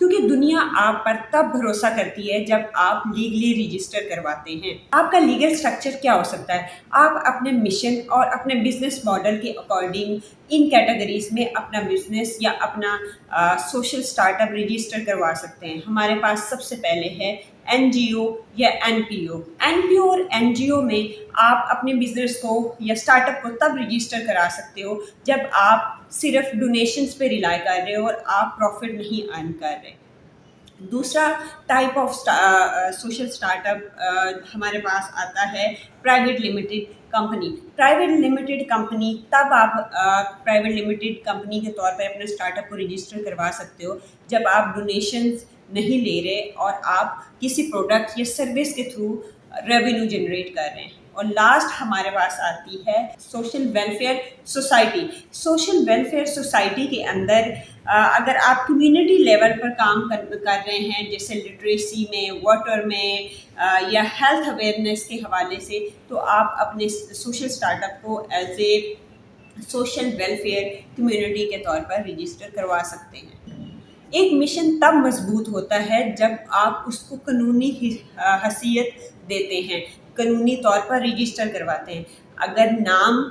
کیونکہ دنیا آپ پر تب بھروسہ کرتی ہے جب آپ لیگلی رجسٹر کرواتے ہیں۔ آپ کا لیگل سٹرکچر کیا ہو سکتا ہے؟ آپ اپنے مشن اور اپنے بزنس ماڈل کے اکارڈنگ ان کیٹیگریز میں اپنا بزنس یا اپنا سوشل اسٹارٹ اپ رجسٹر کروا سکتے ہیں۔ ہمارے پاس سب سے پہلے ہے NGO یا NPO۔ NPO اور NGO میں آپ اپنے بزنس کو یا اسٹارٹ اپ کو تب رجسٹر کرا سکتے ہو جب آپ صرف ڈونیشنز پہ ریلائی کر رہے ہو اور آپ پروفٹ نہیں ارن کر رہے۔ دوسرا type of social start up ہمارے پاس آتا ہے private limited company. Private limited company تب آپ پرائیویٹ لمیٹڈ کمپنی کے طور پر اپنے اسٹارٹ اپ کو رجسٹر کروا سکتے ہو جب آپ ڈونیشنز نہیں لے رہے اور آپ کسی پروڈکٹ یا سروس کے تھرو ریونیو جنریٹ کر رہے ہیں۔ اور لاسٹ ہمارے پاس آتی ہے social welfare society. Social welfare society کے اندر اگر آپ کمیونٹی لیول پر کام کر رہے ہیں، جیسے لٹریسی میں، واٹر میں یا ہیلتھ اویئرنیس کے حوالے سے، تو آپ اپنے سوشل اسٹارٹ اپ کو as a social welfare community کے طور پر رجسٹر کروا سکتے ہیں۔ ایک مشن تب مضبوط ہوتا ہے جب آپ اس کو قانونی حیثیت دیتے ہیں، قانونی طور پر رجسٹر کرواتے ہیں۔ اگر نام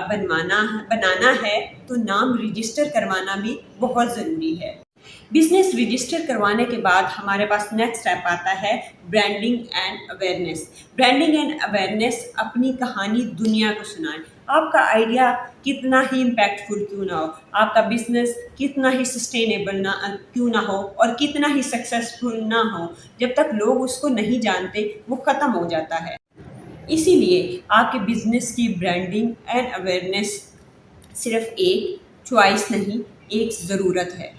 بنانا ہے تو نام رجسٹر کروانا بھی بہت ضروری ہے۔ بزنس رجسٹر کروانے کے بعد ہمارے پاس نیکسٹ اسٹیپ آتا ہے branding and awareness. Branding and awareness, اپنی کہانی دنیا کو سنائیں۔ آپ کا آئیڈیا کتنا ہی امپیکٹفل کیوں نہ ہو، آپ کا بزنس کتنا ہی سسٹینیبل کیوں نہ ہو اور کتنا ہی سکسیزفل نہ ہو، جب تک لوگ اس کو نہیں جانتے وہ ختم ہو جاتا ہے۔ اسی لیے آپ کے بزنس کی برانڈنگ اینڈ اویئرنیس صرف ایک چوائس نہیں، ایک ضرورت ہے۔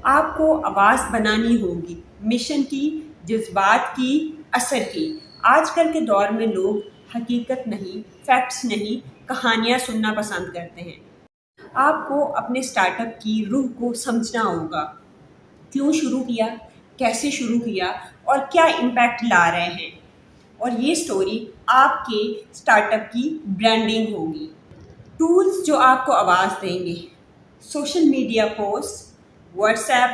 آپ کو آواز بنانی ہوگی، مشن کی، جذبات کی، اثر کی۔ آج کل کے دور میں لوگ حقیقت نہیں، فیکٹس نہیں، کہانیاں سننا پسند کرتے ہیں۔ آپ کو اپنے اسٹارٹ اپ کی روح کو سمجھنا ہوگا، کیوں شروع کیا، کیسے شروع کیا اور کیا امپیکٹ لا رہے ہیں، اور یہ سٹوری آپ کے اسٹارٹ اپ کی برانڈنگ ہوگی۔ ٹولز جو آپ کو آواز دیں گے: social media post, WhatsApp,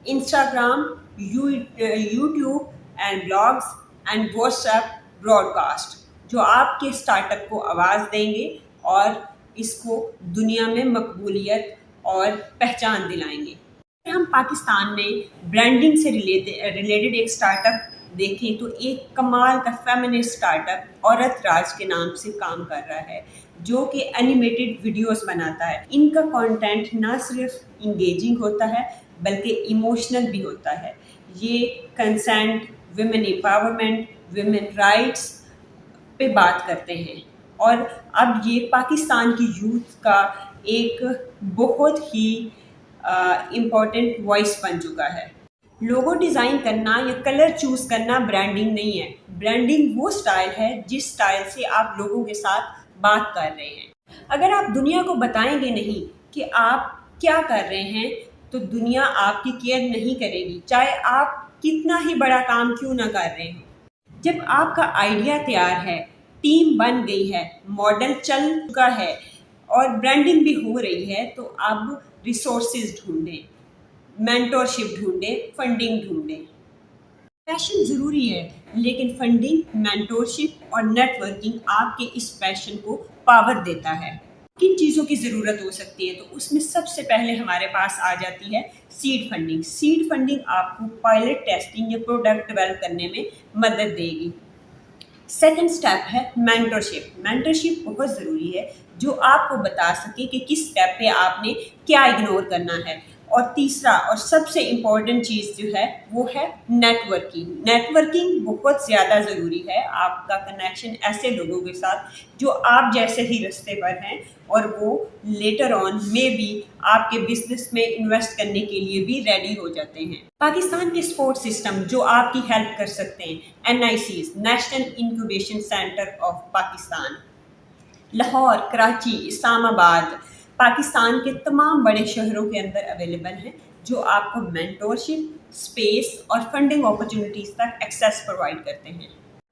Instagram, YouTube and blogs and WhatsApp broadcast, جو آپ کے اسٹارٹ اپ کو آواز دیں گے اور اس کو دنیا میں مقبولیت اور پہچان دلائیں گے۔ اگر ہم پاکستان میں برانڈنگ سے ریلیٹڈ ایک اسٹارٹ اپ دیکھیں تو ایک کمال کا فیمنسٹ اسٹارٹ اپ عورت راج کے نام سے کام کر رہا ہے، جو کہ اینیمیٹڈ ویڈیوز بناتا ہے۔ ان کا کانٹینٹ نہ صرف انگیجنگ ہوتا ہے بلکہ ایموشنل بھی ہوتا ہے۔ یہ consent, women empowerment, women rights پہ بات کرتے ہیں، اور اب یہ پاکستان کی یوتھ کا ایک بہت ہی امپورٹنٹ وائس بن چکا ہے۔ لوگو ڈیزائن کرنا یا کلر چوز کرنا برانڈنگ نہیں ہے۔ برانڈنگ وہ سٹائل ہے جس سٹائل سے آپ لوگوں کے ساتھ بات کر رہے ہیں۔ اگر آپ دنیا کو بتائیں گے نہیں کہ آپ کیا کر رہے ہیں تو دنیا آپ کی کیئر نہیں کرے گی، چاہے آپ کتنا ہی بڑا کام کیوں نہ کر رہے ہوں۔ جب آپ کا آئیڈیا تیار ہے، ٹیم بن گئی ہے، ماڈل چل چکا ہے اور برانڈنگ بھی ہو رہی ہے، تو اب ریسورسز ڈھونڈیں، مینٹورشپ ڈھونڈیں، فنڈنگ ڈھونڈیں۔ پیشن ضروری ہے، لیکن فنڈنگ، مینٹورشپ اور نیٹ ورکنگ آپ کے اس پیشن کو پاور دیتا ہے۔ کن چیزوں کی ضرورت ہو سکتی ہے؟ تو اس میں سب سے پہلے ہمارے پاس آ جاتی ہے سیڈ فنڈنگ۔ سیڈ فنڈنگ آپ کو پائلٹ ٹیسٹنگ یا پروڈکٹ ڈیولپ کرنے میں مدد دے گی۔ سیکنڈ اسٹیپ ہے مینٹورشپ۔ مینٹورشپ بہت ضروری ہے، جو آپ کو بتا سکے کہ کس اسٹیپ پہ آپ نے کیا اگنور کرنا ہے۔ اور تیسرا اور سب سے امپورٹنٹ چیز جو ہے وہ ہے نیٹ ورکنگ۔ نیٹ ورکنگ بہت زیادہ ضروری ہے، آپ کا کنیکشن ایسے لوگوں کے ساتھ جو آپ جیسے ہی رستے پر ہیں اور وہ لیٹر آن میں بھی آپ کے بزنس میں انویسٹ کرنے کے لیے بھی ریڈی ہو جاتے ہیں۔ پاکستان کے سپورٹ سسٹم جو آپ کی ہیلپ کر سکتے ہیں: NICs، national incubation centre of Pakistan, Lahore, Karachi, Islamabad, Pakistan کے تمام بڑے شہروں کے اندر اویلیبل ہیں، جو آپ کو مینٹورشپ، اسپیس اور فنڈنگ اپرچونیٹیز تک ایکسیس پرووائڈ کرتے ہیں۔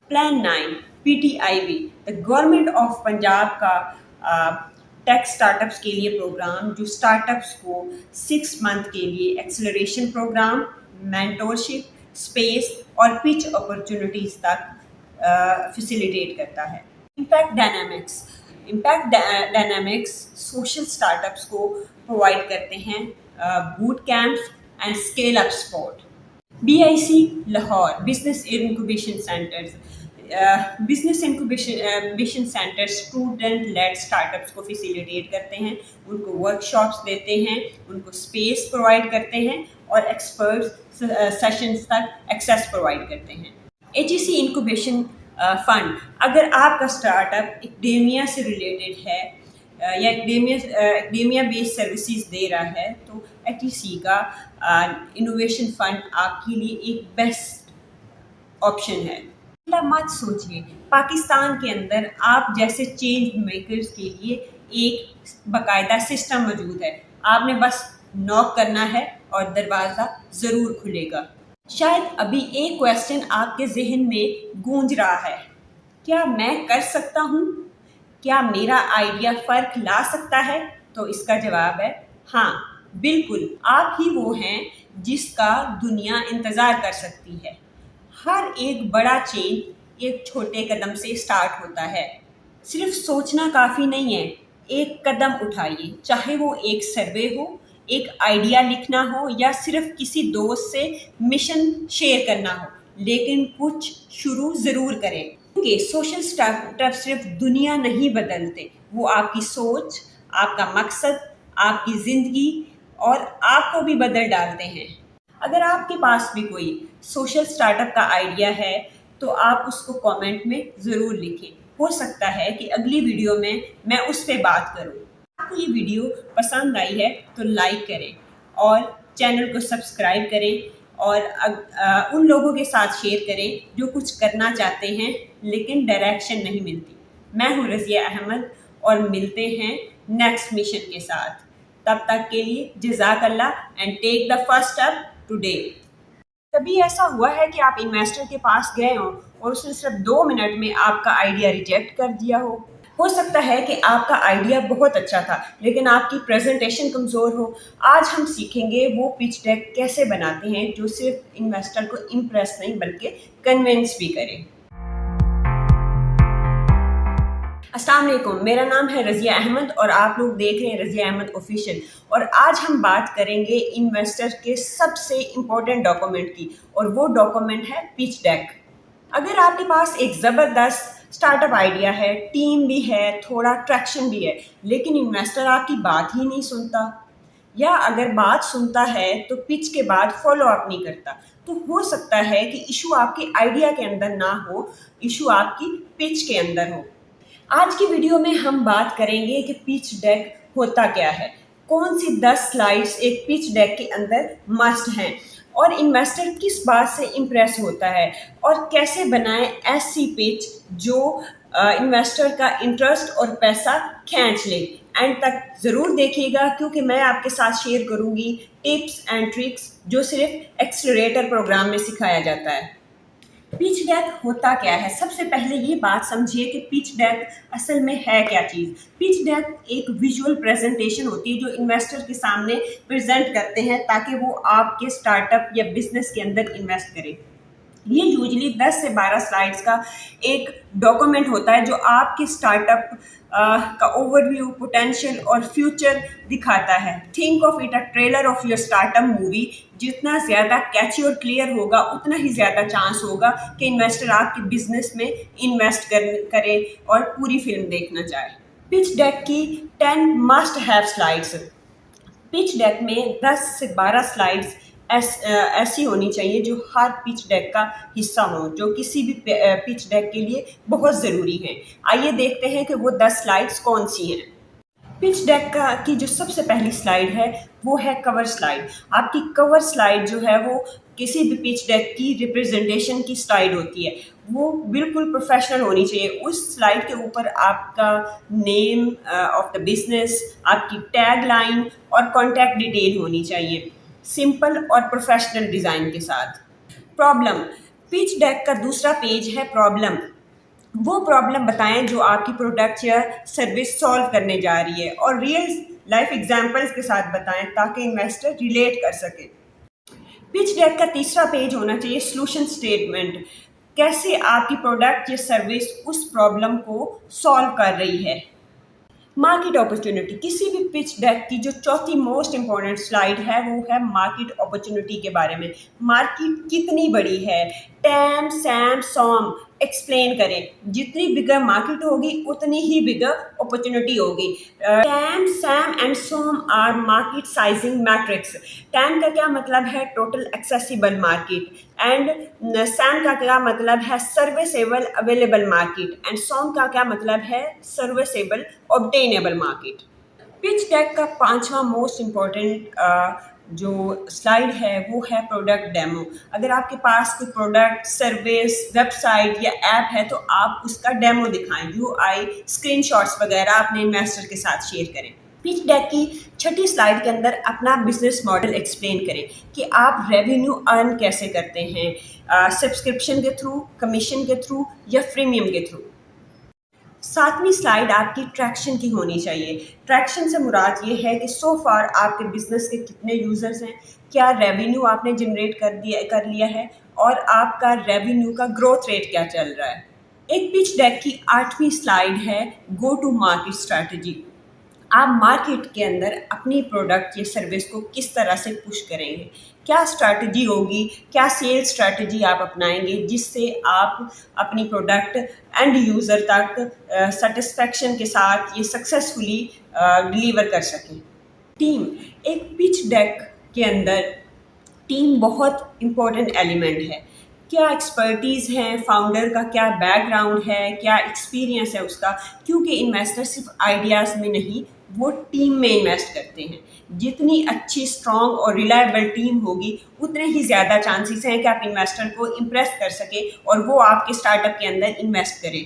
Plan 9 PTIB، government of Punjab کا ٹیک اسٹارٹ اپس کے لیے پروگرام، جو اسٹارٹ اپس کو 6 منتھ کے لیے ایکسلریشن پروگرام، مینٹورشپ، اسپیس اور پچ اپرچونیٹیز تک فیسیلیٹیٹ کرتا ہے۔ Impact dynamics social startups کو پرووائڈ کرتے ہیں boot camps and scale up support. BIC Lahore, business incubation centers, business incubation center student led startups کو فیسیلیٹیٹ کرتے ہیں، ان کو ورک شاپس دیتے ہیں، ان کو اسپیس پرووائڈ کرتے ہیں اور ایکسپرٹ سیشنز تک ایکسیس پرووائڈ کرتے ہیں۔ HEC انکوبیشن فنڈ، اگر آپ کا اسٹارٹ اپ اکیڈیمیا سے ریلیٹڈ ہے یا اکیڈیمیا بیس سروسز دے رہا ہے تو HEC کا انوویشن فنڈ آپ کے لیے ایک بیسٹ آپشن ہے۔ مت سوچیے، پاکستان کے اندر آپ جیسے چینج میکرز کے لیے ایک باقاعدہ سسٹم موجود ہے، آپ نے بس ناک کرنا ہے اور دروازہ ضرور کھلے گا۔ شاید ابھی ایک کویسچن آپ کے ذہن میں گونج رہا ہے: کیا میں کر سکتا ہوں؟ کیا میرا آئیڈیا فرق لا سکتا ہے؟ تو اس کا جواب ہے ہاں، بالکل آپ ہی وہ ہیں جس کا دنیا انتظار کر سکتی ہے۔ ہر ایک بڑا چینج ایک چھوٹے قدم سے اسٹارٹ ہوتا ہے۔ صرف سوچنا کافی نہیں ہے، ایک قدم اٹھائیے، چاہے وہ ایک سروے ہو، ایک آئیڈیا لکھنا ہو یا صرف کسی دوست سے مشن شیئر کرنا ہو، لیکن کچھ شروع ضرور کریں، کیونکہ سوشل اسٹارٹ اپ صرف دنیا نہیں بدلتے، وہ آپ کی سوچ، آپ کا مقصد، آپ کی زندگی اور آپ کو بھی بدل ڈالتے ہیں۔ اگر آپ کے پاس بھی کوئی سوشل اسٹارٹ اپ کا آئیڈیا ہے تو آپ اس کو کامنٹ میں ضرور لکھیں، ہو سکتا ہے کہ اگلی ویڈیو میں اس پہ بات کروں۔ آپ کو یہ ویڈیو پسند آئی ہے تو لائک کریں اور چینل کو سبسکرائب کریں اور ان لوگوں کے ساتھ شیئر کریں جو کچھ کرنا چاہتے ہیں لیکن ڈائریکشن نہیں ملتی۔ میں ہوں رضیہ احمد اور ملتے ہیں نیکسٹ مشن کے ساتھ۔ تب تک کے لیے جزاک اللہ and take the first step today. کبھی ایسا ہوا ہے کہ آپ انویسٹر کے پاس گئے ہوں اور اس نے صرف 2 منٹ میں آپ کا آئیڈیا ریجیکٹ کر دیا ہو سکتا ہے کہ آپ کا آئیڈیا بہت اچھا تھا لیکن آپ کی پریزنٹیشن کمزور ہو۔ آج ہم سیکھیں گے وہ پچ ڈیک کیسے بناتے ہیں جو صرف انویسٹر کو امپریس نہیں بلکہ کنونس بھی کرے۔ السلام علیکم، میرا نام ہے رضیہ احمد اور آپ لوگ دیکھ رہے ہیں رضیہ احمد آفیشیل، اور آج ہم بات کریں گے انویسٹر کے سب سے امپورٹنٹ ڈاکومنٹ کی، اور وہ ڈاکومنٹ ہے پچ ڈیک۔ اگر آپ کے پاس ایک زبردست اسٹارٹ اپ آئیڈیا ہے، ٹیم بھی ہے، تھوڑا ٹریکشن بھی ہے، لیکن انویسٹر آپ کی بات ہی نہیں سنتا، یا اگر بات سنتا ہے تو پچ کے بعد فالو اپ نہیں کرتا، تو ہو سکتا ہے کہ ایشو آپ کے آئیڈیا کے اندر نہ ہو، ایشو آپ کی پچ کے اندر ہو۔ آج کی ویڈیو میں ہم بات کریں گے کہ پچ ڈیک ہوتا کیا ہے، کون سی 10 سلائیڈز ایک پچ ڈیک کے اندر مسٹ ہیں، اور انویسٹر کس بات سے امپریس ہوتا ہے، اور کیسے بنائیں ایسی پچ جو انویسٹر کا انٹرسٹ اور پیسہ کھینچ لے۔ اینڈ تک ضرور دیکھیے گا کیونکہ میں آپ کے ساتھ شیئر کروں گی ٹپس اینڈ ٹرکس جو صرف ایکسلریٹر پروگرام میں سکھایا جاتا ہے۔ پچ ڈیک ہوتا کیا ہے؟ سب سے پہلے یہ بات سمجھیے کہ پچ ڈیک اصل میں ہے کیا چیز۔ پچ ڈیک ایک ویژول پریزنٹیشن ہوتی ہے جو انویسٹر کے سامنے پریزنٹ کرتے ہیں تاکہ وہ آپ کے اسٹارٹ اپ یا بزنس کے اندر انویسٹ کرے۔ یہ یوزلی 10 سے 12 سلائیڈز کا ایک ڈاکومنٹ ہوتا ہے جو آپ کے اسٹارٹ اپ کا اوور ویو، پوٹینشیل اور فیوچر دکھاتا ہے۔ Think of it a trailer of your start up movie. جتنا زیادہ کیچی اور کلیئر ہوگا اتنا ہی زیادہ چانس ہوگا کہ انویسٹر آپ کے بزنس میں انویسٹ کرے اور پوری فلم دیکھنا چاہے۔ پچ ڈیک کی 10 must have slides. Pitch deck میں 10 سے 12 سلائیڈز ایسی ہونی چاہیے جو ہر پچ ڈیک کا حصہ ہوں، جو کسی بھی پچ ڈیک کے لیے بہت ضروری ہیں۔ آئیے دیکھتے ہیں کہ وہ 10 سلائیڈز کون سی ہیں۔ پچ ڈیک کی جو سب سے پہلی سلائیڈ ہے وہ ہے کور سلائیڈ۔ آپ کی کور سلائیڈ جو ہے وہ کسی بھی پچ ڈیک کی ریپرزنٹیشن کی سلائیڈ ہوتی ہے، وہ بالکل پروفیشنل ہونی چاہیے۔ اس سلائیڈ کے اوپر آپ کا نیم آف دا بزنس، آپ کی ٹیگ لائن اور کانٹیکٹ ڈیٹیل ہونی چاہیے، سمپل اور پروفیشنل ڈیزائن کے ساتھ۔ پرابلم، پچ ڈیک کا دوسرا پیج ہے پرابلم۔ وہ پرابلم بتائیں جو آپ کی پروڈکٹ یا سروس سالو کرنے جا رہی ہے، اور ریئل لائف ایگزامپلس کے ساتھ بتائیں تاکہ انویسٹر ریلیٹ کر سکے۔ پچ ڈیک کا تیسرا پیج ہونا چاہیے سولوشن اسٹیٹمنٹ، کیسے آپ کی پروڈکٹ یا سروس اس پرابلم کو سالو کر رہی ہے۔ مارکیٹ اپرچونٹی، کسی بھی پچ ڈیک کی جو چوتھی موسٹ امپورٹنٹ سلائیڈ ہے وہ ہے مارکیٹ اپرچونٹی کے بارے میں۔ مارکیٹ کتنی بڑی ہے، ٹیم، سیم، سوم ایکسپلین کریں۔ جتنی بگر مارکیٹ ہوگی اتنی ہی بگر اپرچونٹی ہوگی۔ TAM, SAM and SOM are market sizing metrics. TAM کا کیا مطلب ہے؟ Total accessible market, and SAM کا کیا مطلب ہے؟ سروسیبل اویلیبل مارکیٹ، اینڈ سوم کا کیا مطلب ہے؟ سروسیبل obtainable مارکیٹ۔ پچ ڈیک کا 5واں موسٹ امپورٹنٹ جو سلائیڈ ہے وہ ہے پروڈکٹ ڈیمو۔ اگر آپ کے پاس کوئی پروڈکٹ، سروس، ویب سائٹ یا ایپ ہے تو آپ اس کا ڈیمو دکھائیں، یو آئی، اسکرین شاٹس وغیرہ اپنے انویسٹر کے ساتھ شیئر کریں۔ پچ ڈیک کی 6ٹھی سلائیڈ کے اندر اپنا بزنس ماڈل ایکسپلین کریں کہ آپ ریونیو ارن کیسے کرتے ہیں، سبسکرپشن کے تھرو، کمیشن کے تھرو یا فریمیم کے تھرو۔ 7ویں سلائیڈ آپ کی ٹریکشن کی ہونی چاہیے. ٹریکشن سے مراد یہ ہے کہ سو فار آپ کے بزنس کے کتنے یوزرز ہیں, کیا ریونیو آپ نے جنریٹ کر لیا ہے, اور آپ کا ریونیو کا گروتھ ریٹ کیا چل رہا ہے. ایک پچ ڈیک کی 8ویں سلائیڈ ہے گو ٹو مارکیٹ اسٹریٹجی. آپ مارکیٹ کے اندر اپنی پروڈکٹ یا سروس کو کس طرح سے پش کریں گے, کیا اسٹریٹجی ہوگی, کیا سیل اسٹریٹجی آپ اپنائیں گے جس سے آپ اپنی پروڈکٹ اینڈ یوزر تک سیٹسفیکشن کے ساتھ یہ سکسیزفلی ڈلیور کر سکیں. ٹیم, ایک پچ ڈیک کے اندر ٹیم بہت امپورٹنٹ ایلیمنٹ ہے. کیا ایکسپرٹیز ہے فاؤنڈر کا, کیا بیک گراؤنڈ ہے, کیا ایکسپیرینس ہے اس کا, کیونکہ انویسٹر صرف آئیڈیاز میں نہیں وہ ٹیم میں انویسٹ کرتے ہیں. جتنی اچھی اسٹرانگ اور ریلائبل ٹیم ہوگی اتنے ہی زیادہ چانسز ہیں کہ آپ انویسٹر کو امپریس کر سکیں اور وہ آپ کے اسٹارٹ اپ کے اندر انویسٹ کرے.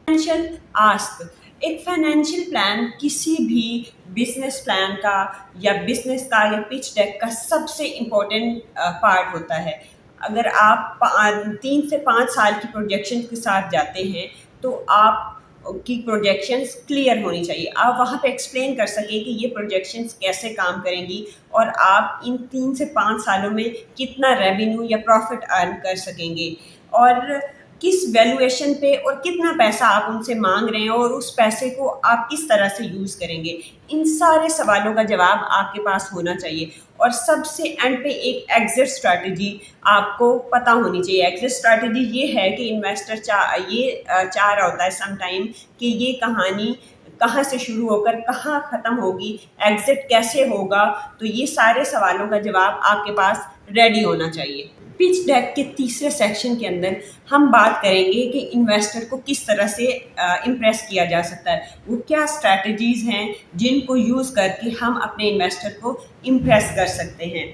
فائنینشیل آسک, ایک فائنینشیل پلان کسی بھی بزنس پلان کا یا بزنس کا یا پچ ڈیک کا سب سے امپورٹنٹ پارٹ ہوتا ہے. اگر آپ 3 سے 5 سال کی پروجیکشن کے ساتھ جاتے ہیں تو آپ کی پروجیکشنز کلیئر ہونی چاہیے. آپ وہاں پہ ایکسپلین کر سکیں کہ یہ پروجیکشنز کیسے کام کریں گی اور آپ ان 3 سے 5 سالوں میں کتنا ریونیو یا پروفٹ ارن کر سکیں گے, اور کس ویلیویشن پہ اور کتنا پیسہ آپ ان سے مانگ رہے ہیں اور اس پیسے کو آپ کس طرح سے یوز کریں گے. ان سارے سوالوں کا جواب آپ کے پاس ہونا چاہیے. اور سب سے اینڈ پہ ایک ایگزٹ اسٹریٹجی آپ کو پتہ ہونی چاہیے. ایگزٹ اسٹریٹجی یہ ہے کہ انویسٹر چاہ رہا ہوتا ہے سم ٹائم کہ یہ کہانی کہاں سے شروع ہو کر کہاں ختم ہوگی, ایگزٹ کیسے ہوگا. تو یہ سارے سوالوں کا جواب آپ کے پاس ریڈی ہونا چاہیے. پچ ڈیک کے تیسرے سیکشن کے اندر ہم بات کریں گے کہ انویسٹر کو کس طرح سے امپریس کیا جا سکتا ہے, وہ کیا اسٹریٹجیز ہیں جن کو یوز کر کے ہم اپنے انویسٹر کو امپریس کر سکتے ہیں.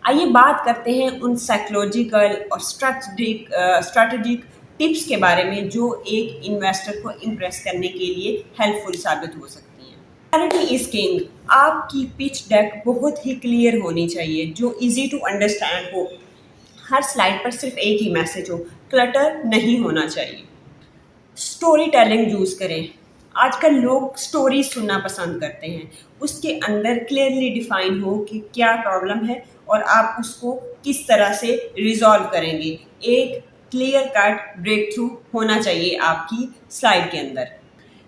آئیے بات کرتے ہیں ان سائیکولوجیکل اور اسٹریٹجک ٹپس کے بارے میں جو ایک انویسٹر کو امپریس کرنے کے لیے ہیلپ فل ثابت ہو سکتی ہیں. کلیئرٹی از کنگ, آپ کی پچ ڈیک بہت ہی کلیئر ہونی چاہیے جو ایزی ٹو انڈرسٹینڈ ہو. ہر سلائڈ پر صرف ایک ہی میسج ہو, کلٹر نہیں ہونا چاہیے. اسٹوری ٹیلنگ یوز کریں. آج کل لوگ اسٹوری سننا پسند کرتے ہیں, اس کے اندر کلیئرلی ڈیفائن ہو کہ کیا پرابلم ہے اور آپ اس کو کس طرح سے ریزالو کریں گے. ایک کلیئر کٹ بریک تھرو ہونا چاہیے آپ کی سلائڈ کے اندر.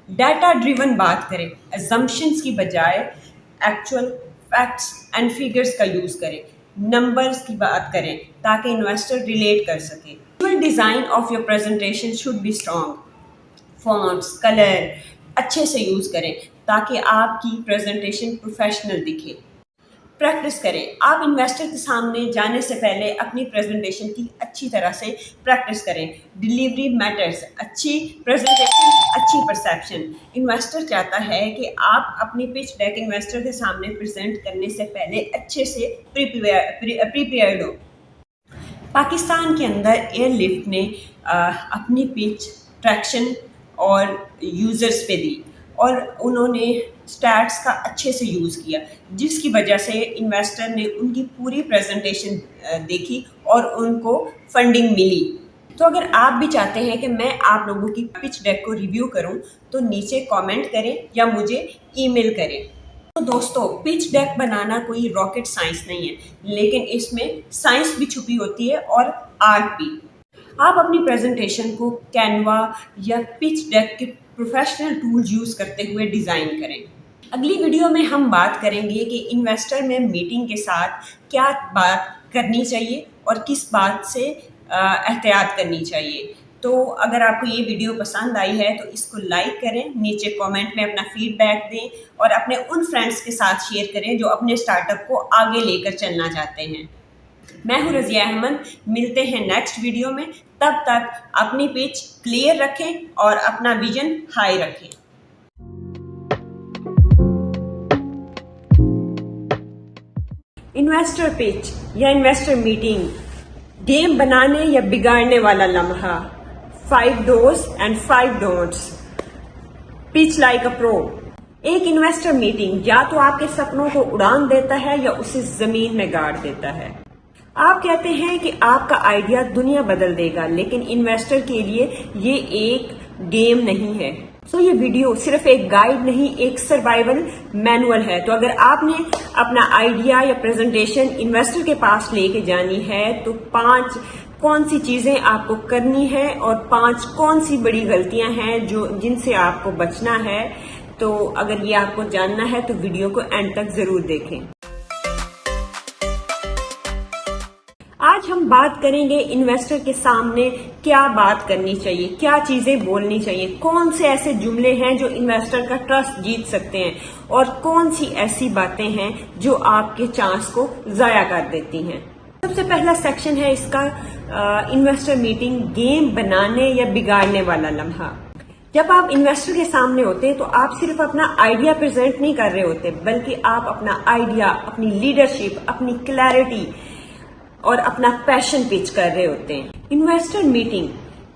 ڈیٹا ڈریون بات کریں, ایزمپشنس کی بجائے ایکچوئل فیکٹس اینڈ فگرس کا یوز کریں. نمبرز کی بات کریں تاکہ انویسٹر ریلیٹ کر سکے. Visual design of your presentation should be strong. Fonts, colour اچھے سے یوز کریں تاکہ آپ کی پریزنٹیشن پروفیشنل دکھے. پریکٹس کریں. آپ انویسٹر کے سامنے جانے سے پہلے اپنی پریزنٹیشن کی اچھی طرح سے پریکٹس کریں. ڈیلیوری میٹرز, اچھی پریزنٹیشن اچھی پرسیپشن. انویسٹر چاہتا ہے کہ آپ اپنی پچ ڈیک انویسٹر کے سامنے پریزنٹ کرنے سے پہلے اچھے سے پریپیئرڈ ہو. پاکستان کے اندر ایئر لفٹ نے اپنی پچ ٹریکشن اور یوزرز پہ دی اور انہوں نے اسٹیٹس کا اچھے سے یوز کیا, جس کی وجہ سے انویسٹر نے ان کی پوری پریزنٹیشن دیکھی اور ان کو فنڈنگ ملی. تو اگر آپ بھی چاہتے ہیں کہ میں آپ لوگوں کی پچ ڈیک کو ریویو کروں تو نیچے کامنٹ کریں یا مجھے ای میل کریں. تو دوستو, پچ ڈیک بنانا کوئی راکٹ سائنس نہیں ہے, لیکن اس میں سائنس بھی چھپی ہوتی ہے اور آرٹ بھی. آپ اپنی پریزنٹیشن کو کینوا یا پچ ڈیک کے پروفیشنل ٹولز یوز کرتے ہوئے ڈیزائن کریں. اگلی ویڈیو میں ہم بات کریں گے کہ انویسٹر میں میٹنگ کے ساتھ کیا بات کرنی چاہیے اور کس بات سے احتیاط کرنی چاہیے. تو اگر آپ کو یہ ویڈیو پسند آئی ہے تو اس کو لائک کریں, نیچے کامنٹ میں اپنا فیڈ بیک دیں اور اپنے ان فرینڈس کے ساتھ شیئر کریں جو اپنے اسٹارٹ اپ کو آگے لے کر چلنا چاہتے ہیں. میں ہوں رضیہ احمد, ملتے ہیں نیکسٹ ویڈیو میں. تب تک اپنی پچ کلیئر رکھیں اور اپنا ویژن ہائی رکھیں. انویسٹر پچ یا انویسٹر میٹنگ, گیم بنانے یا بگاڑنے والا لمحہ. 5 do's and 5 don'ts. Pitch like a pro. ایک انویسٹر میٹنگ یا تو آپ کے سپنوں کو اڑان دیتا ہے یا اسے زمین میں گاڑ دیتا ہے. آپ کہتے ہیں کہ آپ کا آئیڈیا دنیا بدل دے گا, لیکن انویسٹر کے لیے یہ ایک گیم نہیں ہے. سو یہ ویڈیو صرف ایک گائیڈ نہیں، ایک سروائیول مینول ہے. تو اگر آپ نے اپنا آئیڈیا یا پریزنٹیشن انویسٹر کے پاس لے کے جانی ہے تو 5 کون سی چیزیں آپ کو کرنی ہے اور 5 کون سی بڑی غلطیاں ہیں جن سے آپ کو بچنا ہے. تو اگر یہ آپ کو جاننا ہے تو ویڈیو کو اینڈ تک ضرور دیکھیں. آج ہم بات کریں گے انویسٹر کے سامنے کیا بات کرنی چاہیے، کیا چیزیں بولنی چاہیے، کون سے ایسے جملے ہیں جو انویسٹر کا ٹرسٹ جیت سکتے ہیں اور کون سی ایسی باتیں ہیں جو آپ کے چانس کو ضائع کر دیتی ہیں. سب سے پہلا سیکشن ہے اس کا انویسٹر میٹنگ، گیم بنانے یا بگاڑنے والا لمحہ. جب آپ انویسٹر کے سامنے ہوتے ہیں تو آپ صرف اپنا آئیڈیا پریزنٹ نہیں کر رہے ہوتے، بلکہ آپ اپنا آئیڈیا، اپنی لیڈرشپ، اپنی کلیئرٹی اور اپنا پیشن پیچ کر رہے ہوتے ہیں. انویسٹر میٹنگ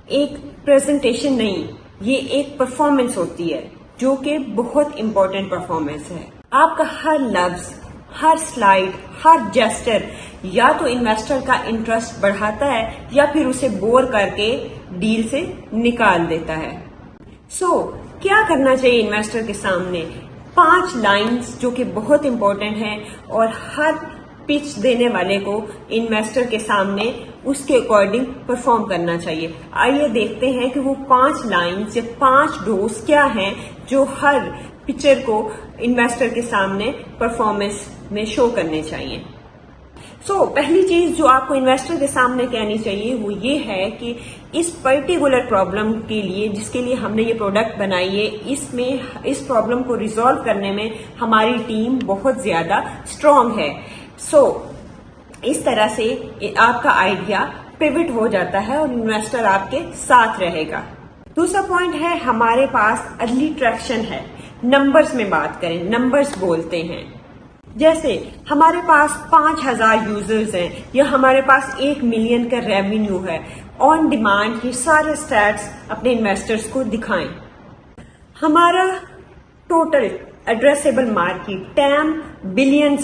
ایک پریزنٹیشن نہیں، یہ ایک پرفارمنس ہوتی ہے جو کہ بہت امپورٹنٹ پرفارمنس ہے. آپ کا ہر لفظ، ہر سلائیڈ، ہر جیسچر یا تو انویسٹر کا انٹرسٹ بڑھاتا ہے یا پھر اسے بور کر کے ڈیل سے نکال دیتا ہے. کیا کرنا چاہیے انویسٹر کے سامنے؟ 5 لائنز جو کہ بہت امپورٹنٹ ہیں اور ہر پچ دینے والے کو انویسٹر کے سامنے اس کے اکارڈنگ پرفارم کرنا چاہیے. آئیے دیکھتے ہیں کہ وہ 5 لائنز یا 5 ڈوز کیا ہیں جو ہر پچر کو انویسٹر کے سامنے پرفارمنس میں شو کرنے چاہیے. پہلی چیز جو آپ کو انویسٹر کے سامنے کہنی چاہیے وہ یہ ہے کہ اس پرٹیکولر پرابلم کے لیے جس کے لیے ہم نے یہ پروڈکٹ بنائی ہے، اس پرابلم کو ریزالو کرنے میں ہماری ٹیم بہت زیادہ اسٹرانگ ہے. اس طرح سے آپ کا آئیڈیا پیوٹ ہو جاتا ہے اور انویسٹر آپ کے ساتھ رہے گا. دوسرا پوائنٹ ہے ہمارے پاس ارلی ٹریکشن ہے. نمبرز میں بات کریں، نمبرز بولتے ہیں. جیسے ہمارے پاس 5000 یوزرز ہیں یا ہمارے پاس 1 ملین کا ریونیو ہے. آن ڈیمانڈ یہ سارے اسٹیٹس اپنے انویسٹرز کو دکھائیں. ہمارا ٹوٹل ایڈریسیبل مارکیٹ $10 بلین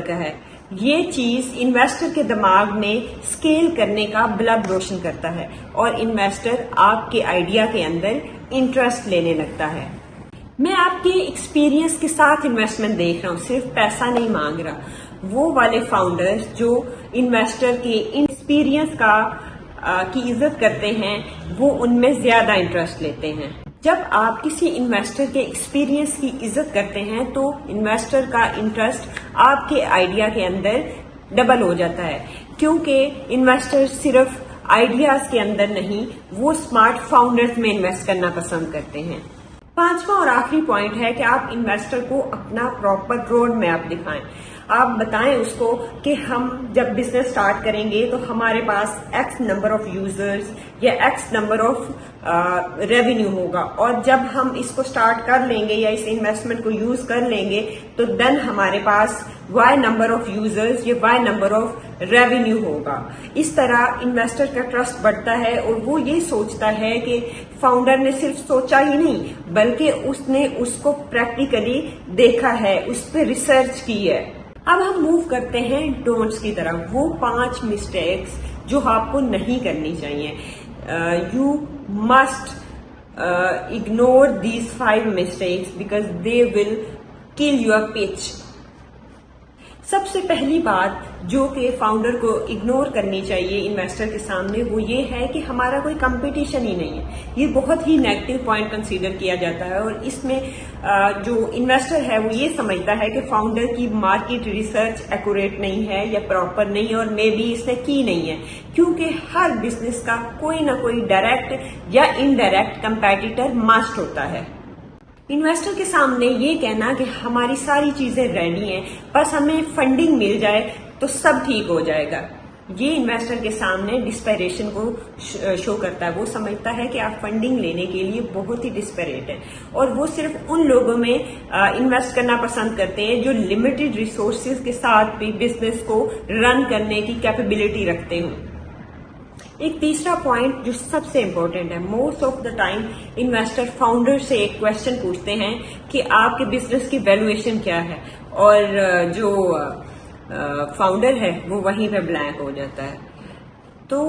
کا ہے. یہ چیز انویسٹر کے دماغ میں اسکیل کرنے کا بلب روشن کرتا ہے اور انویسٹر آپ کے آئیڈیا کے اندر انٹرسٹ لینے لگتا ہے. میں آپ کے ایکسپیرینس کے ساتھ انویسٹمنٹ دیکھ رہا ہوں، صرف پیسہ نہیں مانگ رہا. وہ والے فاؤنڈرز جو انویسٹر کے ایکسپیرینس کی عزت کرتے ہیں وہ ان میں زیادہ انٹرسٹ لیتے ہیں. جب آپ کسی انویسٹر کے ایکسپیرینس کی عزت کرتے ہیں تو انویسٹر کا انٹرسٹ آپ کے آئیڈیا کے اندر ڈبل ہو جاتا ہے، کیونکہ انویسٹر صرف آئیڈیاز کے اندر نہیں، وہ اسمارٹ فاؤنڈرز میں انویسٹ کرنا پسند کرتے ہیں. 5واں اور آخری پوائنٹ ہے کہ آپ انویسٹر کو اپنا پراپر روڈ میپ دکھائیں. آپ بتائیں اس کو کہ ہم جب بزنس سٹارٹ کریں گے تو ہمارے پاس X نمبر آف یوزرز یا X نمبر آف ریونیو ہوگا، اور جب ہم اس کو سٹارٹ کر لیں گے یا اس انویسٹمنٹ کو یوز کر لیں گے تو دین ہمارے پاس Y نمبر آف یوزرز یا Y نمبر آف ریونیو ہوگا. اس طرح انویسٹر کا ٹرسٹ بڑھتا ہے اور وہ یہ سوچتا ہے کہ فاؤنڈر نے صرف سوچا ہی نہیں بلکہ اس نے اس کو پریکٹیکلی دیکھا ہے، اس پہ ریسرچ کی ہے. اب ہم موو کرتے ہیں ڈونٹس کی طرف. وہ 5 مسٹیکس جو آپ کو نہیں کرنی چاہیے. You must ignore these 5 mistakes because they will kill your pitch. سب سے پہلی بات جو کہ فاؤنڈر کو اگنور کرنی چاہیے انویسٹر کے سامنے وہ یہ ہے کہ ہمارا کوئی کمپٹیشن ہی نہیں ہے. یہ بہت ہی نیگیٹو پوائنٹ کنسیڈر کیا جاتا ہے اور اس میں جو انویسٹر ہے وہ یہ سمجھتا ہے کہ فاؤنڈر کی مارکیٹ ریسرچ ایکوریٹ نہیں ہے یا پراپر نہیں ہے اور مے بی اس نے کی نہیں ہے، کیونکہ ہر بزنس کا کوئی نہ کوئی ڈائریکٹ یا انڈائریکٹ کمپیٹیٹر مسٹ ہوتا ہے. انویسٹر کے سامنے یہ کہنا کہ ہماری ساری چیزیں ریڈی ہیں بس ہمیں فنڈنگ مل جائے تو سب ٹھیک ہو جائے گا، یہ انویسٹر کے سامنے ڈسپیریشن کو شو کرتا ہے. وہ سمجھتا ہے کہ آپ فنڈنگ لینے کے لیے بہت ہی ڈسپیریٹ ہیں اور وہ صرف ان لوگوں میں انویسٹ کرنا پسند کرتے ہیں جو لمیٹڈ ریسورسز کے ساتھ بھی بزنس کو رن کرنے کی کیپیبلٹی رکھتے ہوں. ایک تیسرا پوائنٹ جو سب سے امپورٹنٹ ہے، most of the time investor founder سے ایک کوشچن پوچھتے ہیں کہ آپ کے بزنس کی ویلویشن کیا ہے، اور جو فاؤنڈر ہے وہ وہیں پہ بلینک ہو جاتا ہے. تو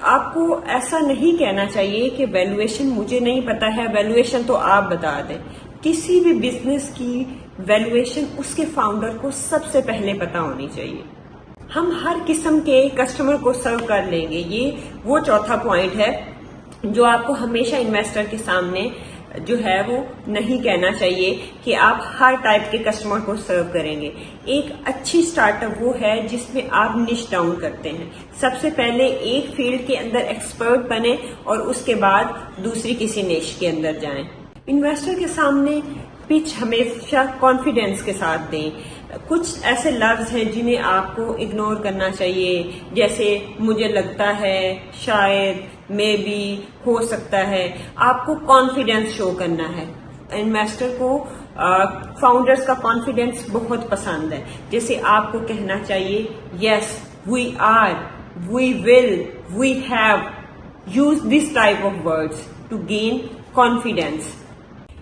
آپ کو ایسا نہیں کہنا چاہیے کہ ویلویشن مجھے نہیں پتا ہے، ویلویشن تو آپ بتا دیں. کسی بھی بزنس کی ویلویشن اس کے فاؤنڈر کو سب سے پہلے پتا ہونی چاہیے. ہم ہر قسم کے کسٹمر کو سرو کر لیں گے. یہ وہ چوتھا پوائنٹ ہے جو آپ کو ہمیشہ انویسٹر کے سامنے جو ہے وہ نہیں کہنا چاہیے کہ آپ ہر ٹائپ کے کسٹمر کو سرو کریں گے. ایک اچھی سٹارٹ اپ وہ ہے جس میں آپ نش ڈاؤن کرتے ہیں. سب سے پہلے ایک فیلڈ کے اندر ایکسپرٹ بنیں اور اس کے بعد دوسری کسی نش کے اندر جائیں. انویسٹر کے سامنے پچ ہمیشہ کانفیڈینس کے ساتھ دیں. کچھ ایسے لفظ ہیں جنہیں آپ کو اگنور کرنا چاہیے، جیسے مجھے لگتا ہے، شاید، مے بی، ہو سکتا ہے. آپ کو کانفیڈینس شو کرنا ہے. انویسٹر کو فاؤنڈرز کا کانفیڈینس بہت پسند ہے. جیسے آپ کو کہنا چاہیے yes we are, we will, we have. Use this type of words to gain confidence.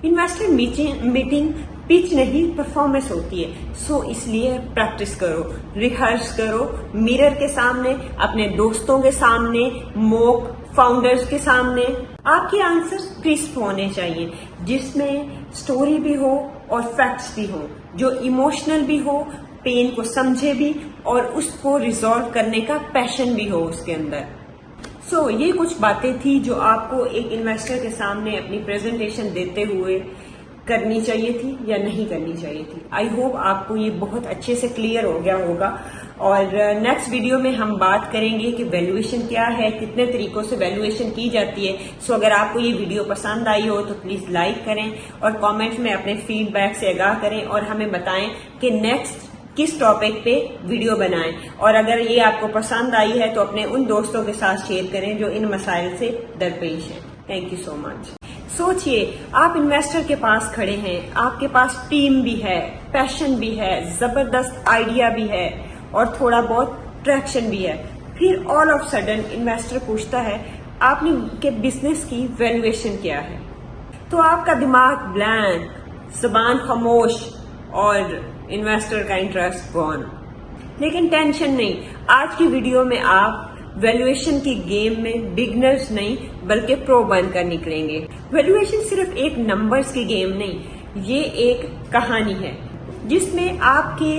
Investor meeting pitch نہیں پرفارمنس ہوتی ہے، سو اس لیے پریکٹس کرو، ریہرس کرو، میرر کے سامنے، اپنے دوستوں کے سامنے، موک فاؤنڈرز کے سامنے. آپ کے آنسر کرسپ ہونے چاہیے جس میں سٹوری بھی ہو اور فیکٹس بھی ہو، جو ایموشنل بھی ہو، پین کو سمجھے بھی اور اس کو ریزالو کرنے کا پیشن بھی ہو اس کے اندر. سو یہ کچھ باتیں تھی جو آپ کو ایک انویسٹر کے سامنے اپنی پریزنٹیشن دیتے ہوئے کرنی چاہیے تھی یا نہیں کرنی چاہیے تھی. آئی ہوپ آپ کو یہ بہت اچھے سے کلیئر ہو گیا ہوگا. اور نیکسٹ ویڈیو میں ہم بات کریں گے کہ ویلویشن کیا ہے، کتنے طریقوں سے ویلویشن کی جاتی ہے. سو اگر آپ کو یہ ویڈیو پسند آئی ہو تو پلیز لائک کریں اور کامنٹ میں اپنے فیڈ بیک سے آگاہ کریں اور ہمیں بتائیں کہ نیکسٹ کس ٹاپک پہ ویڈیو بنائیں. اور اگر یہ آپ کو پسند آئی ہے تو اپنے ان دوستوں کے ساتھ شیئر کریں جو ان مسائل سے درپیش ہیں. تھینک یو سو مچ. سوچئے آپ انویسٹر کے پاس کھڑے ہیں، آپ کے پاس ٹیم بھی ہے، پیشن بھی ہے، زبردست آئیڈیا بھی ہے اور تھوڑا بہت ٹریکشن بھی ہے. پھر آل آف سڈن انویسٹر پوچھتا ہے آپ نے کہ بزنس کی ویلویشن کیا ہے، تو آپ کا دماغ بلینک، زبان خاموش اور انویسٹر کا انٹرسٹ گون. لیکن ٹینشن نہیں، آج کی ویڈیو میں آپ ویلویشن کی گیم میں بگنرز نہیں بلکہ پرو بن کر نکلیں گے. ویلویشن صرف ایک نمبرز کی گیم نہیں، یہ ایک کہانی ہے جس میں آپ کے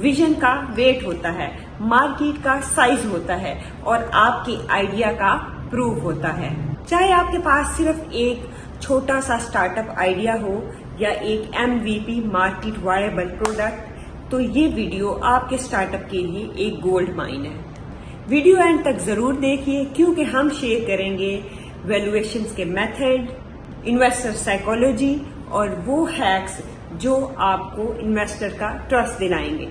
ویژن کا ویٹ ہوتا ہے، مارکیٹ کا سائز ہوتا ہے اور آپ کی آئیڈیا کا پروف ہوتا ہے. چاہے آپ کے پاس صرف ایک چھوٹا سا سٹارٹ اپ آئیڈیا ہو یا ایک MVP مارکیٹ وائبل پروڈکٹ، تو یہ ویڈیو آپ کے سٹارٹ اپ کے لیے ایک گولڈ مائن ہے. ویڈیو اینڈ تک ضرور دیکھیے کیونکہ ہم شیئر کریں گے ویلویشنز کے میتھڈ، انویسٹر سائیکالوجی اور وہ ہیکس جو آپ کو انویسٹر کا ٹرسٹ دلائیں گے.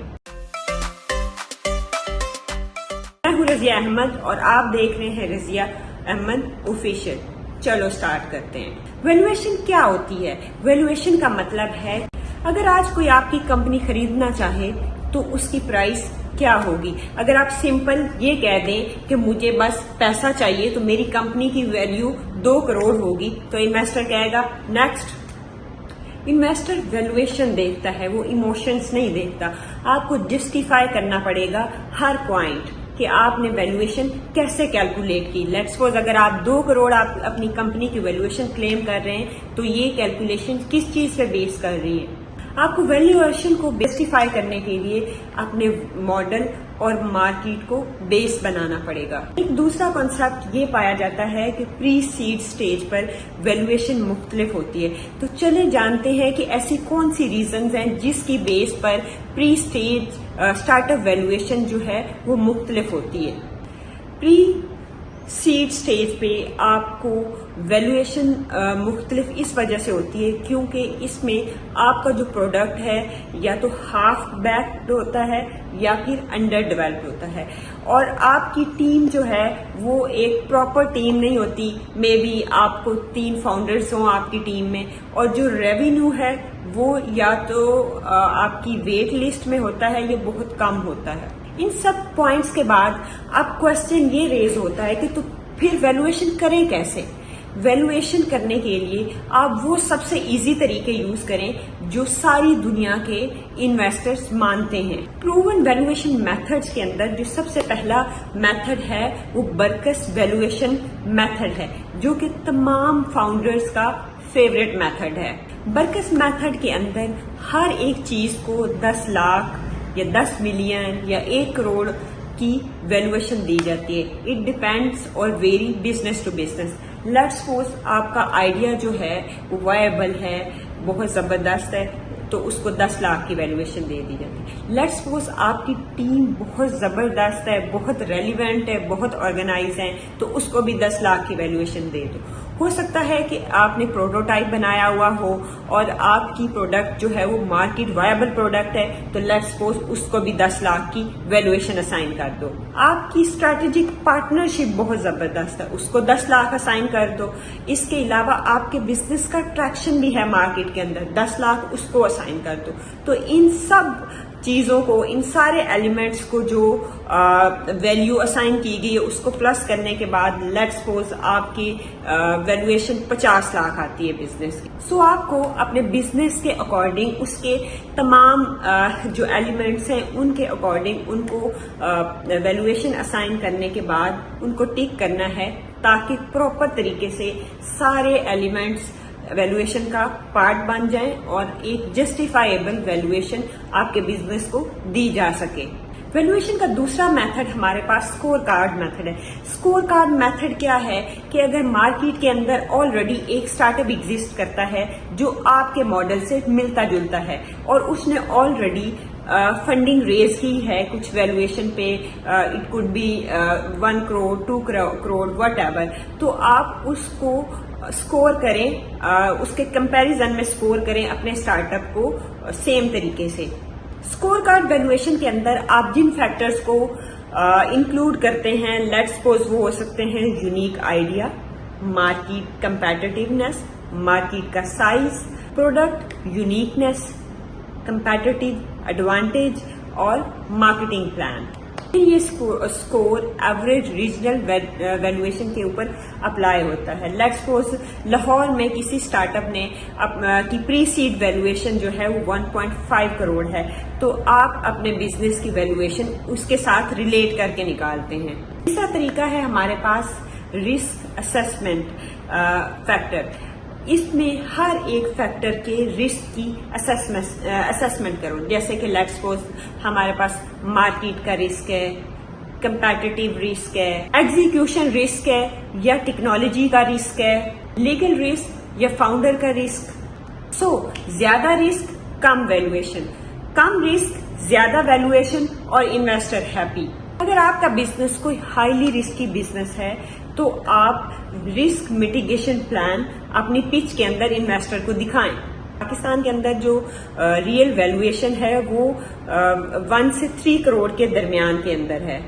میں ہوں رضیہ احمد اور آپ دیکھ رہے ہیں رضیہ احمد آفیشیل. چلو سٹارٹ کرتے ہیں. ویلویشن کیا ہوتی ہے؟ ویلویشن کا مطلب ہے اگر آج کوئی آپ کی کمپنی خریدنا چاہے تو اس کی پرائس کیا ہوگی. اگر آپ سمپل یہ کہہ دیں کہ مجھے بس پیسہ چاہیے تو میری کمپنی کی ویلیو 2 کروڑ ہوگی تو انویسٹر کہے گا نیکسٹ. انویسٹر ویلویشن دیکھتا ہے، وہ ایموشنز نہیں دیکھتا. آپ کو جسٹیفائی کرنا پڑے گا ہر پوائنٹ کہ آپ نے ویلویشن کیسے کیلکولیٹ کی. لیٹس سپوز اگر آپ 2 کروڑ آپ اپنی کمپنی کی ویلویشن کلیم کر رہے ہیں تو یہ کیلکولیشن کس چیز پہ بیس کر رہی ہے. آپ کو ویلیویشن کو جسٹیفائی کرنے کے لیے اپنے ماڈل اور مارکیٹ کو بیس بنانا پڑے گا. ایک دوسرا کانسیپٹ یہ پایا جاتا ہے کہ پری سیڈ سٹیج پر ویلویشن مختلف ہوتی ہے. تو چلیں جانتے ہیں کہ ایسی کون سی ریزنز ہیں جس کی بیس پر پری سٹیج سٹارٹ اپ ویلویشن جو ہے وہ مختلف ہوتی ہے. پری سیڈ سٹیج پہ آپ کو ویلویشن مختلف اس وجہ سے ہوتی ہے کیونکہ اس میں آپ کا جو پروڈکٹ ہے یا تو ہاف بیکڈ ہوتا ہے یا پھر انڈر ڈیولپڈ ہوتا ہے اور آپ کی ٹیم جو ہے وہ ایک پراپر ٹیم نہیں ہوتی. مے بی آپ کو 3 فاؤنڈرز ہوں آپ کی ٹیم میں اور جو ریونیو ہے وہ یا تو آپ کی ویٹ لسٹ میں ہوتا ہے یا بہت کم ہوتا ہے. ان سب پوائنٹس کے بعد اب کوشچن یہ ریز ہوتا ہے کہ تو پھر ویلویشن کریں کیسے. ویلویشن کرنے کے لیے آپ وہ سب سے ایزی طریقے یوز کریں جو ساری دنیا کے انویسٹرز مانتے ہیں۔ پروون ویلویشن میتھڈز کے اندر جو سب سے پہلا میتھڈ ہے وہ برکس ویلویشن میتھڈ ہے، جو کہ تمام فاؤنڈرز کا فیوریٹ میتھڈ ہے۔ برکس میتھڈ کے اندر ہر ایک چیز کو 10 لاکھ یا 10 ملین یا 1 کروڑ کی ویلویشن دی جاتی ہے۔ اٹ ڈیپینڈس اور vary business to business. Let's suppose آپ کا آئیڈیا جو ہے وہ وائبل ہے، بہت زبردست ہے، تو اس کو 10 لاکھ کی ویلویشن دے دی جاتی ہے۔ لیٹس سپوز آپ کی ٹیم بہت زبردست ہے، بہت ریلیونٹ ہے، بہت آرگنائز ہے، تو اس کو بھی 10 لاکھ کی ویلویشن دے دو۔ ہو سکتا ہے کہ آپ نے پروٹوٹائپ بنایا ہوا ہو اور آپ کی پروڈکٹ جو ہے وہ مارکیٹ وائبل پروڈکٹ ہے، تو لیٹس سپوز اس کو بھی 10 لاکھ کی ویلویشن اسائن کر دو۔ آپ کی اسٹریٹجک پارٹنرشپ بہت زبردست ہے، اس کو 10 لاکھ اسائن کر دو۔ اس کے علاوہ آپ کے بزنس کا ٹریکشن بھی ہے مارکیٹ کے اندر، 10 لاکھ اس کو اسائن کر دو۔ تو ان سب چیزوں کو، ان سارے ایلیمنٹس کو جو ویلیو اسائن کی گئی ہے اس کو پلس کرنے کے بعد لیٹ سپوز آپ کی ویلویشن 50 لاکھ آتی ہے بزنس کی۔ سو آپ کو اپنے بزنس کے اکارڈنگ، اس کے تمام جو ایلیمنٹس ہیں ان کے اکارڈنگ ان کو ویلویشن اسائن کرنے کے بعد ان کو ٹک کرنا ہے، تاکہ پراپر طریقے سے سارے ایلیمنٹس ویلویشن کا پارٹ بن جائیں اور ایک جسٹیفائیبل ویلویشن آپ کے بزنس کو دی جا سکے۔ ویلویشن کا دوسرا میتھڈ ہمارے پاس اسکور کارڈ میتھڈ ہے۔ اسکور کارڈ میتھڈ کیا ہے کہ اگر مارکیٹ کے اندر آلریڈی ایک اسٹارٹ اپ ایگزسٹ کرتا ہے جو آپ کے ماڈل سے ملتا جلتا ہے اور اس نے آلریڈی فنڈنگ ریز کی ہے کچھ ویلویشن پہ، it could be 1 crore 2 crore whatever, تو آپ اس کو اسکور کریں، اس کے کمپیریزن میں اسکور کریں اپنے اسٹارٹ اپ کو سیم طریقے سے۔ اسکور کارڈ ویلویشن کے اندر آپ جن فیکٹرز کو انکلوڈ کرتے ہیں، لیٹ سپوز وہ ہو سکتے ہیں یونیک آئیڈیا، مارکیٹ کمپیٹیٹیونیس، مارکیٹ کا size, product uniqueness, competitive advantage اور مارکیٹنگ پلان۔ یہ اسکور ایوریج ریجنل ویلویشن کے اوپر اپلائی ہوتا ہے۔ لیٹ سپوز لاہور میں کسی اسٹارٹ اپ نے کی پری سیڈ ویلویشن جو ہے وہ 1.5 کروڑ ہے، تو آپ اپنے بزنس کی ویلویشن اس کے ساتھ ریلیٹ کر کے نکالتے ہیں۔ تیسرا طریقہ ہے ہمارے پاس رسک اسیسمنٹ فیکٹر۔ اس میں ہر ایک فیکٹر کے رسک کی اسیسمنٹ کرو، جیسے کہ لیٹ سپوز ہمارے پاس مارکیٹ کا رسک ہے، کمپیٹیٹیو رسک ہے، ایگزیکیوشن رسک ہے، یا ٹیکنالوجی کا رسک ہے، لیگل رسک یا فاؤنڈر کا رسک۔ سو زیادہ رسک کم ویلویشن، کم رسک زیادہ ویلویشن اور انویسٹر ہیپی۔ اگر آپ کا بزنس کوئی ہائیلی رسکی بزنس ہے تو آپ رسک میٹیگیشن پلان اپنی پچ کے اندر انویسٹر کو دکھائیں۔ پاکستان کے اندر جو ریئل ویلویشن ہے وہ 1 سے 3 کروڑ کے درمیان کے اندر ہے۔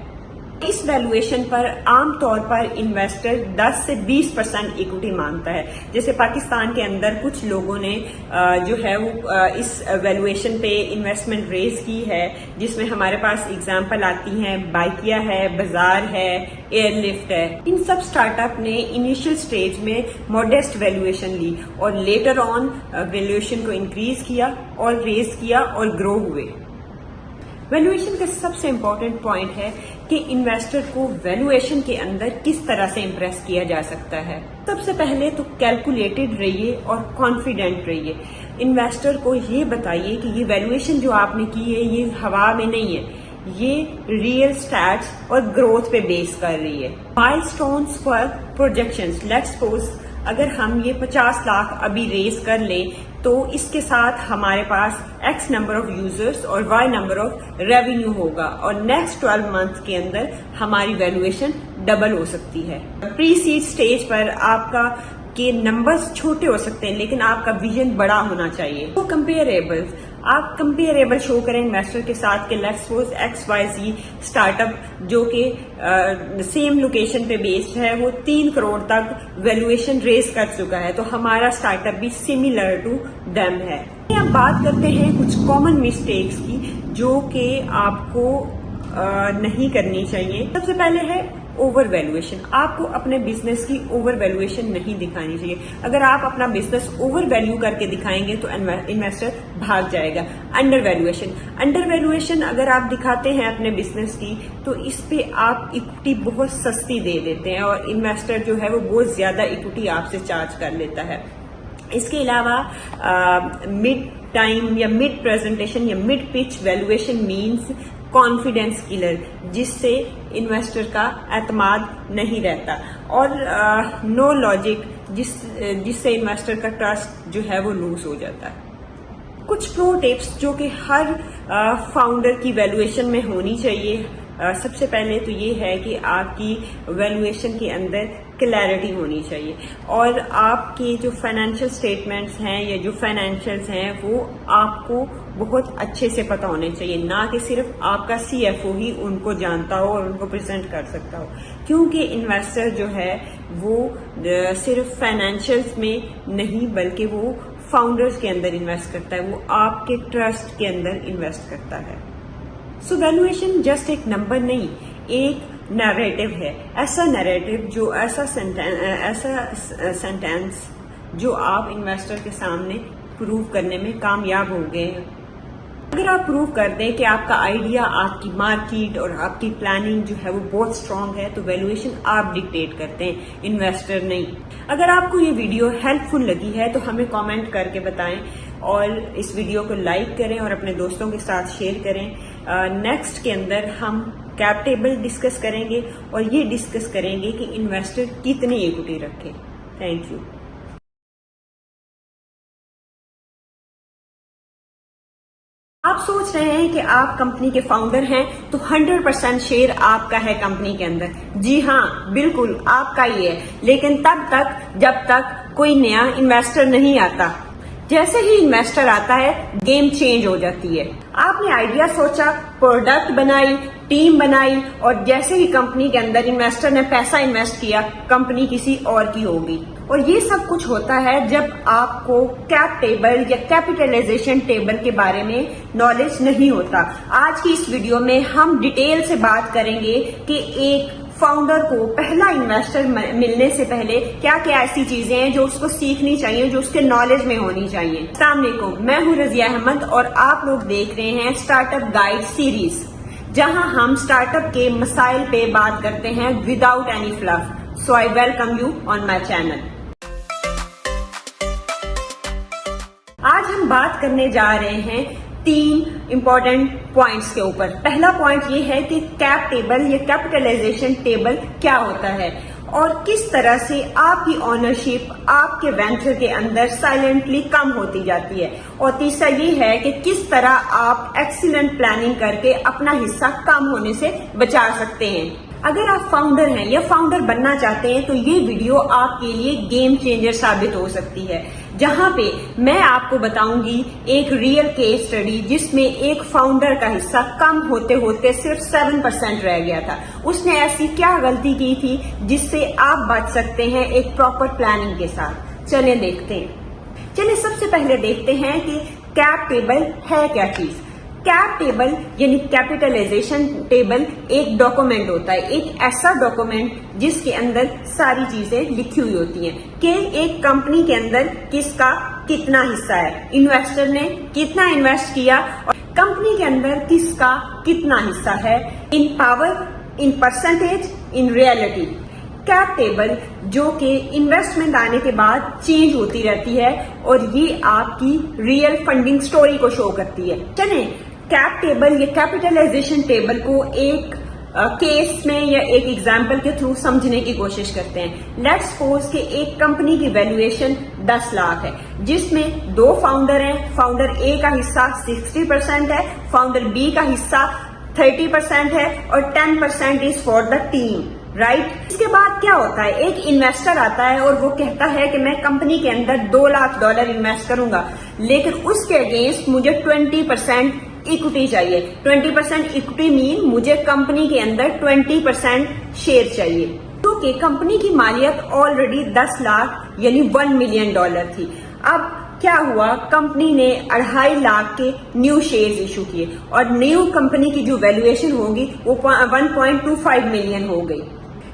اس ویلویشن پر عام طور پر انویسٹر 10 سے 20% ایکوٹی مانگتا ہے۔ جیسے پاکستان کے اندر کچھ لوگوں نے جو ہے وہ اس ویلویشن پہ انویسٹمنٹ ریز کی ہے، جس میں ہمارے پاس اگزامپل آتی ہیں بائکیا ہے، بازار ہے، ایئر لفٹ ہے۔ ان سب اسٹارٹ اپ نے انیشل سٹیج میں موڈیسٹ ویلویشن لی اور لیٹر آن ویلویشن کو انکریز کیا اور ریز کیا اور گرو ہوئے۔ ویلویشن کا سب سے امپورٹنٹ پوائنٹ ہے کہ انویسٹر کو ویلویشن کے اندر کس طرح سے امپریس کیا جا سکتا ہے۔ سب سے پہلے تو کیلکولیٹڈ رہیے اور کانفیڈنٹ رہیے۔ انویسٹر کو یہ بتائیے کہ یہ ویلویشن جو آپ نے کی ہے یہ ہوا میں نہیں ہے، یہ ریئل سٹیٹس اور گروتھ پہ بیس کر رہی ہے۔ مائل stones for projections, let suppose اگر ہم یہ 50 لاکھ ابھی ریز کر لیں تو اس کے ساتھ ہمارے پاس ایکس نمبر آف یوزرز اور وائی نمبر آف ریونیو ہوگا اور نیکسٹ 12 منتھ کے اندر ہماری ویلویشن ڈبل ہو سکتی ہے۔ پری سیڈ سٹیج پر آپ کا کے نمبرز چھوٹے ہو سکتے ہیں لیکن آپ کا ویژن بڑا ہونا چاہیے۔ تو کمپیریبل، آپ کمپیریبل شو کریں انویسٹر کے ساتھ کہ let's suppose x y z startup جو کہ سیم لوکیشن پہ بیسڈ ہے وہ 3 کروڑ تک ویلویشن ریز کر چکا ہے، تو ہمارا اسٹارٹ اپ بھی سملر ٹو دیم ہے۔ اب بات کرتے ہیں کچھ کامن مسٹیکس کی جو کہ آپ کو نہیں کرنی چاہیے۔ سب سے پہلے ہے اوور ویلویشن. آپ کو اپنے بزنس کی اوور ویلویشن نہیں دکھانی چاہیے. اگر آپ اپنا بزنس اوور ویلو کر کے دکھائیں گے تو انویسٹر بھاگ جائے گا. انڈر ویلویشن اگر آپ دکھاتے ہیں اپنے بزنس کی تو اس پہ آپ اکوٹی بہت سستی دے دیتے ہیں اور انویسٹر جو ہے وہ بہت زیادہ اکوٹی آپ سے چارج کر لیتا ہے. اس کے علاوہ مڈ ٹائم یا مڈ پریزنٹیشن یا mid pitch valuation means confidence killer, جس سے انویسٹر کا اعتماد نہیں رہتا، اور نو لاجک، جس سے انویسٹر کا ٹرسٹ جو ہے وہ لوز ہو جاتا ہے. کچھ پرو ٹپس جو کہ ہر فاؤنڈر کی ویلویشن میں ہونی چاہیے. سب سے پہلے تو یہ ہے کہ آپ کی ویلویشن کے اندر کلیئرٹی ہونی چاہیے، اور آپ کے جو فائنینشیل سٹیٹمنٹس ہیں یا جو فائنینشیلز ہیں وہ آپ کو بہت اچھے سے پتہ ہونے چاہیے، نہ کہ صرف آپ کا CFO ہی ان کو جانتا ہو اور ان کو پریزنٹ کر سکتا ہو. کیونکہ انویسٹر جو ہے وہ صرف فائنینشیلز میں نہیں بلکہ وہ فاؤنڈرز کے اندر انویسٹ کرتا ہے، وہ آپ کے ٹرسٹ کے اندر انویسٹ کرتا ہے. سو ویلویشن جسٹ ایک نمبر نہیں، ایک نیریٹو ہے. ایسا نیریٹو جو ایسا سینٹینس جو آپ انویسٹر کے سامنے پروو کرنے میں کامیاب ہو گئے ہیں. اگر آپ پروو کر دیں کہ آپ کا آئیڈیا، آپ کی مارکیٹ اور آپ کی پلاننگ جو ہے وہ بہت اسٹرانگ ہے تو ویلویشن آپ ڈکٹیٹ کرتے ہیں، انویسٹر نہیں. اگر آپ کو یہ ویڈیو ہیلپ فل لگی ہے تو ہمیں کامنٹ کر کے بتائیں، اور اس ویڈیو کو لائک کریں اور اپنے دوستوں کے ساتھ شیئر کریں. نیکسٹ کے اندر ہم کیپ ٹیبل ڈسکس کریں گے اور یہ ڈسکس کریں گے کہ انویسٹر کتنی ایکوٹی رکھے. Thank you. آپ سوچ رہے ہیں کہ آپ کمپنی کے فاؤنڈر ہیں تو 100% شیئر آپ کا ہے کمپنی کے اندر. جی ہاں، بالکل آپ کا ہی ہے، لیکن تب تک جب تک کوئی نیا انویسٹر نہیں آتا. جیسے ہی انویسٹر آتا ہے گیم چینج ہو جاتی ہے. آپ نے آئیڈیا سوچا، پروڈکٹ بنائی، ٹیم بنائی، اور جیسے ہی کمپنی کے اندر انویسٹر نے پیسہ انویسٹ کیا کمپنی کسی اور کی ہوگی. اور یہ سب کچھ ہوتا ہے جب آپ کو کیپ ٹیبل یا کیپیٹلائزیشن ٹیبل کے بارے میں نالج نہیں ہوتا. آج کی اس ویڈیو میں ہم ڈیٹیل سے بات کریں گے کہ ایک فاؤنڈر کو پہلا انویسٹر ملنے سے پہلے کیا کیا ایسی چیزیں ہیں جو اس کو سیکھنی چاہیے، جو اس کے نالج میں ہونی چاہیے. السلام علیکم، میں ہوں رضیہ احمد اور آپ لوگ دیکھ رہے ہیں اسٹارٹ اپ گائیڈ سیریز، جہاں ہم اسٹارٹ اپ کے مسائل پہ بات کرتے ہیں without any fluff. So I welcome you on my channel. آج ہم بات کرنے جا رہے ہیں 3 امپورٹنٹ پوائنٹس کے اوپر. پہلا پوائنٹ یہ ہے کہ کیپ ٹیبل یا کیپیٹلائزیشن ٹیبل کیا ہوتا ہے اور کس طرح سے آپ کی اونرشپ آپ کے وینچر کے اندر سائلنٹلی کم ہوتی جاتی ہے. اور تیسرا یہ ہے کہ کس طرح آپ ایکسیلنٹ پلاننگ کر کے اپنا حصہ کم ہونے سے بچا سکتے ہیں. اگر آپ فاؤنڈر ہیں یا فاؤنڈر بننا چاہتے ہیں تو یہ ویڈیو آپ کے لیے گیم چینجر ثابت ہو سکتی ہے، جہاں پہ میں آپ کو بتاؤں گی ایک ریئل کیس اسٹڈی جس میں ایک فاؤنڈر کا حصہ کم ہوتے ہوتے صرف 7% رہ گیا تھا. اس نے ایسی کیا غلطی کی تھی جس سے آپ بچ سکتے ہیں ایک پراپر پلاننگ کے ساتھ. چلیں دیکھتے ہیں. چلیں سب سے پہلے دیکھتے ہیں کہ کیپ ٹیبل ہے کیا چیز. کیپ ٹیبل یعنی کیپیٹلائزیشن ٹیبل ایک ڈاکومنٹ ہوتا ہے، ایک ایسا ڈاکومنٹ جس کے اندر ساری چیزیں لکھی ہوئی ہوتی ہیں کہ ایک کمپنی کے اندر کس کا کتنا حصہ ہے، انویسٹر نے کتنا انویسٹ کیا اور کمپنی کے اندر کس کا کتنا حصہ ہے، in power, in percentage, in reality. Cap table جو کہ انویسٹمنٹ آنے کے بعد چینج ہوتی رہتی ہے اور یہ آپ کی ریئل فنڈنگ سٹوری کو شو کرتی ہے. چلیں کیپ ٹیبل یا کیپیٹلائزیشن ٹیبل کو ایک کیس میں یا ایک ایگزامپل کے تھرو سمجھنے کی کوشش کرتے ہیں. لیٹس سپوز کہ ایک کمپنی کی ویلیویشن 10 لاکھ ہے جس میں 2 فاؤنڈر ہیں. فاؤنڈر اے کا حصہ 60% ہے، فاؤنڈر بی کا حصہ 30% ہے اور 10% is for the team. Right. اس کے بعد کیا ہوتا ہے، ایک انویسٹر آتا ہے اور وہ کہتا ہے کہ میں کمپنی کے اندر $2 لاکھ انویسٹ کروں گا، لیکن اس کے اگینسٹ مجھے 20% اکوٹی چاہیے. 20% اکوٹی مین مجھے کمپنی کے اندر 20% شیئر چاہیے، کیونکہ کمپنی کی مالیت آلریڈی $10 لاکھ یعنی $1 ملین تھی. اب کیا ہوا، کمپنی نے 2.5 لاکھ کے نیو شیئرز ایشو کیے اور نیو کمپنی کی جو ویلیویشن ہوگی وہ 1.25 ملین ہو گئی.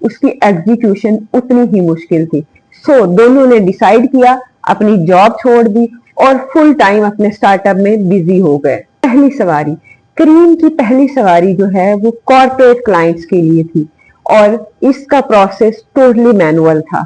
اس کی ایگزیکیوشن اتنی ہی مشکل تھی. سو دونوں نے ڈیسائیڈ کیا, اپنی جاب چھوڑ دی اور فل ٹائم اپنے اسٹارٹ اپ میں بزی ہو گئے. پہلی سواری, کریم کی پہلی سواری جو ہے وہ کارپوریٹ کلائنٹس کے لیے تھی اور اس کا پروسیس ٹوٹلی مینوئل تھا.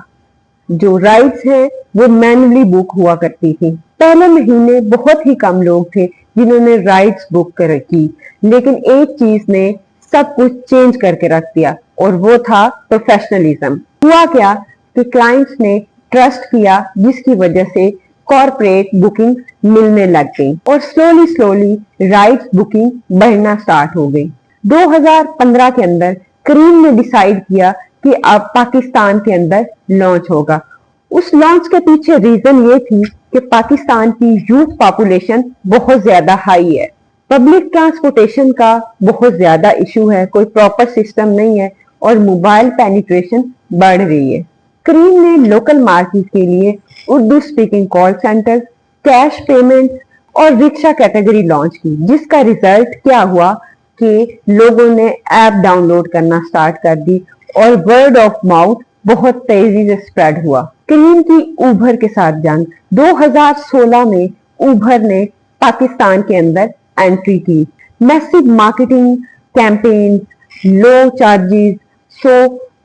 جو رائڈس ہیں وہ مینولی بک ہوا کرتی تھی. پہلے مہینے بہت ہی کم لوگ تھے جنہوں نے رائڈس بک کی, لیکن ایک چیز نے سب کچھ چینج کر کے رکھ دیا اور وہ تھا پروفیشنلزم. ہوا کیا کہ کلائنٹس نے ٹرسٹ کیا, جس کی وجہ سے کارپوریٹ بکنگ ملنے لگ گئی اور سلولی رائڈس بکنگ بڑھنا سٹارٹ ہو گئی. 2015 کے اندر کریم نے ڈیسائیڈ کیا کہ اب پاکستان کے اندر لانچ ہوگا. اس لانچ کے پیچھے ریزن یہ تھی کہ پاکستان کی یوتھ پاپولیشن بہت زیادہ ہائی ہے, پبلک ٹرانسپورٹیشن کا بہت زیادہ ایشو ہے, کوئی پراپر سسٹم نہیں ہے اور موبائل پینیٹریشن بڑھ رہی ہے. کریم نے لوکل مارکیٹ کے لیے Urdu speaking call centre, cash payment اور رکشا کیٹیگری لانچ کی, جس کا ریزلٹ کیا ہوا کہ لوگوں نے ایپ ڈاؤن لوڈ کرنا سٹارٹ کر دی اور ورڈ آف ماؤتھ بہت تیزی سے سپریڈ ہوا. کریم کی اوبر کے ساتھ جنگ, 2016 میں اوبر نے پاکستان کے اندر انٹری کی. میسیو مارکیٹنگ کیمپین, لو چارجز, سو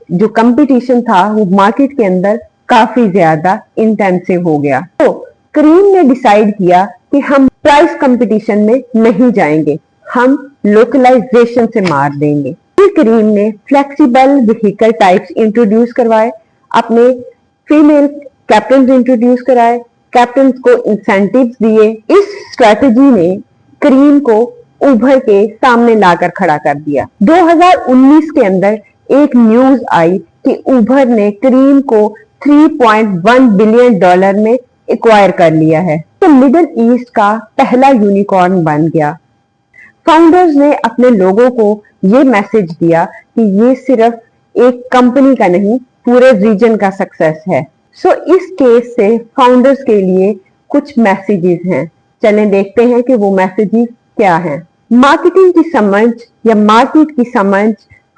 جو کمپٹیشن تھا وہ مارکیٹ کے اندر کافی زیادہ انٹینسو ہو گیا. تو کریم نے ڈیسائیڈ کیا کہ ہم پرائس کمپٹیشن میں نہیں جائیں گے, ہم لوکلائزیشن سے مار دیں گے. کریم نے فلیکسیبل وہیکل ٹائپس انٹروڈیوس کروائے, اپنے فیمیل کیپٹنز انٹروڈیوس کرائے, کیپٹنز کو انسینٹیوز دیے. اس اسٹریٹجی نے کریم کو اوبر کے سامنے لا کر کھڑا کر دیا. 2019 کے اندر ایک نیوز آئی کہ اوبر نے کریم کو $3.1 بلین میں ایکوائر کر لیا ہے, تو مڈل ایسٹ کا پہلا یونیکارن بن گیا. فاؤنڈرز نے اپنے لوگوں کو یہ میسج دیا کہ یہ صرف ایک کمپنی کا نہیں, پورے ریجن کا سکسیس ہے. سو اس کیس سے فاؤنڈرز کے لیے کچھ میسیجز ہیں, چلیں دیکھتے ہیں کہ وہ میسیجز کیا ہیں. مارکیٹنگ کی سمجھ یا مارکیٹ کی سمجھ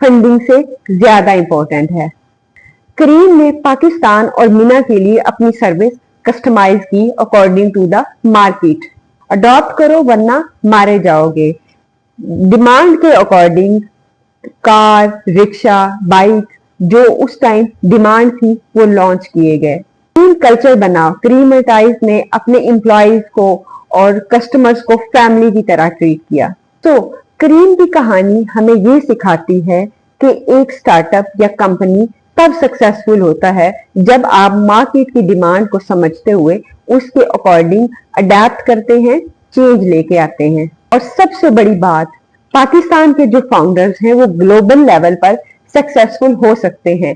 فنڈنگ سے زیادہ امپورٹنٹ ہے. کریم نے پاکستان اور مینا کے لیے اپنی سروس کسٹمائز کی according to the market. Adapt کرو ورنہ مارے جاؤ گے. ڈیمانڈ کے اکارڈنگ کار, رکشا, بائک جو اس ٹائم ڈیمانڈ تھی وہ لانچ کیے گئے. کریم کلچر بنا, کریمٹائز نے اپنے امپلائیز کو اور کسٹمرز کو فیملی کی طرح ٹریٹ کیا. تو کریم کی کہانی ہمیں یہ سکھاتی ہے کہ ایک سٹارٹ اپ یا کمپنی تب سکسیسفل ہوتا ہے جب آپ مارکیٹ کی ڈیمانڈ کو سمجھتے ہوئے اس کے اکارڈنگ اڈیپٹ کرتے ہیں, چینج لے کے آتے ہیں. اور سب سے بڑی بات, پاکستان کے جو فاؤنڈرز ہیں وہ گلوبل لیول پر سکسیسفل ہو سکتے ہیں,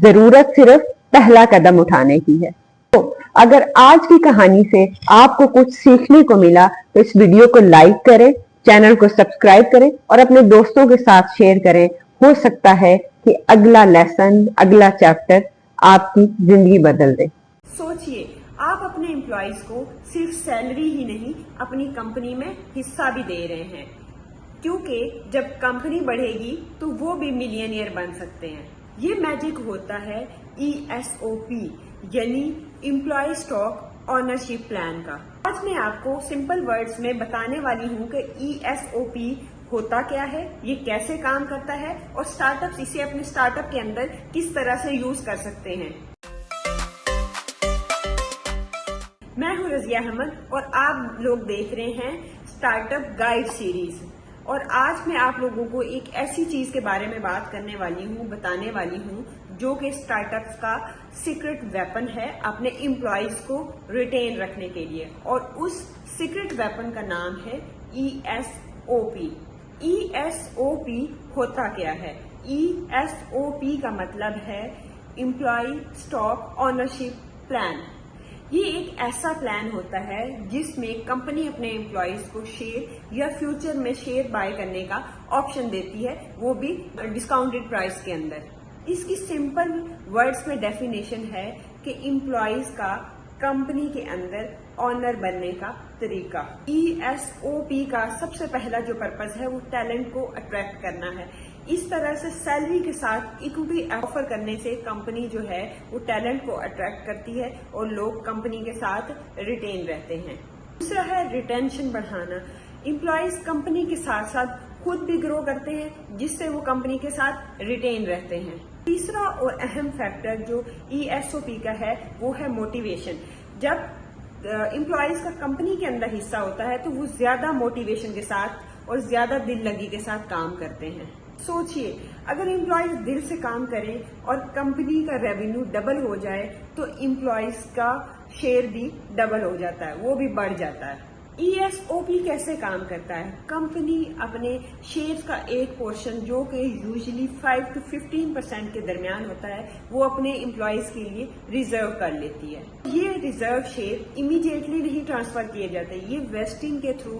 ضرورت صرف پہلا قدم اٹھانے کی ہے. تو اگر آج کی کہانی سے آپ کو کچھ سیکھنے کو ملا تو اس ویڈیو کو لائک کریں, چینل کو سبسکرائب کریں اور اپنے دوستوں کے ساتھ شیئر کریں. ہو سکتا ہے کہ اگلا لیسن, اگلا چیپٹر آپ کی زندگی بدل دے. سوچئے, آپ اپنے امپلائیز کو صرف سیلری ہی نہیں اپنی کمپنی میں حصہ بھی دے رہے ہیں, کیونکہ جب کمپنی بڑھے گی تو وہ بھی ملینئر بن سکتے ہیں. یہ میجک ہوتا ہے ESOP یعنی امپلائی اسٹاک اونرشپ پلان کا. آج میں آپ کو سمپل ورڈز میں بتانے والی ہوں کہ ESOP ہوتا کیا ہے, یہ کیسے کام کرتا ہے اور اسٹارٹ اپس اسے اپنے اسٹارٹ اپ کے اندر کس طرح سے یوز کر سکتے ہیں. میں ہوں رضیہ احمد اور آپ لوگ دیکھ رہے ہیں اسٹارٹ اپ گائیڈ سیریز. اور آج میں آپ لوگوں کو ایک ایسی چیز کے بارے میں بات کرنے والی ہوں, بتانے والی ہوں جو کہ اسٹارٹ اپس کا سیکرٹ ویپن ہے اپنے امپلائیز کو ریٹین رکھنے کے لیے. اور اس سیکرٹ ویپن کا نام ہے ESOP. ESOP ہوتا کیا ہے؟ ESOP کا مطلب ہے امپلائی اسٹاک اونرشپ پلان. یہ ایک ایسا پلان ہوتا ہے جس میں کمپنی اپنے امپلائیز کو شیئر یا فیوچر میں شیئر بائی کرنے کا آپشن دیتی ہے, وہ بھی ڈسکاؤنٹڈ پرائس کے اندر. اس کی سمپل ورڈز میں ڈیفینیشن ہے کہ امپلائیز کا کمپنی کے اندر آنر بننے کا طریقہ. ESOP کا سب سے پہلا جو پرپز ہے وہ ٹیلنٹ کو اٹریکٹ کرنا ہے. اس طرح سے سیلری کے ساتھ اکوٹی آفر کرنے سے کمپنی جو ہے وہ ٹیلنٹ کو اٹریکٹ کرتی ہے اور لوگ کمپنی کے ساتھ ریٹین رہتے ہیں۔ دوسرا ہے ریٹینشن بڑھانا۔ امپلائیز کمپنی کے ساتھ ساتھ خود بھی گرو کرتے ہیں جس سے وہ کمپنی کے ساتھ ریٹین رہتے ہیں۔ تیسرا اور اہم فیکٹر جو ESOP کا ہے وہ ہے موٹیویشن۔ جب امپلائیز کا کمپنی کے اندر حصہ ہوتا ہے تو وہ زیادہ موٹیویشن کے ساتھ اور زیادہ دل لگی کے ساتھ کام کرتے ہیں۔ سوچئے اگر امپلائیز دل سے کام کریں اور کمپنی کا ریونیو ڈبل ہو جائے تو امپلائیز کا شیئر بھی ڈبل ہو جاتا ہے، وہ بھی بڑھ جاتا ہے۔ ESOP کیسے کام کرتا ہے؟ کمپنی اپنے شیئرز کا ایک پورشن جو کہ یوزلی 5 to 15% کے درمیان ہوتا ہے وہ اپنے امپلائیز کے لیے ریزرو کر لیتی ہے۔ یہ ریزرو شیئر امیڈیٹلی نہیں ٹرانسفر کیے جاتے، یہ ویسٹنگ کے تھرو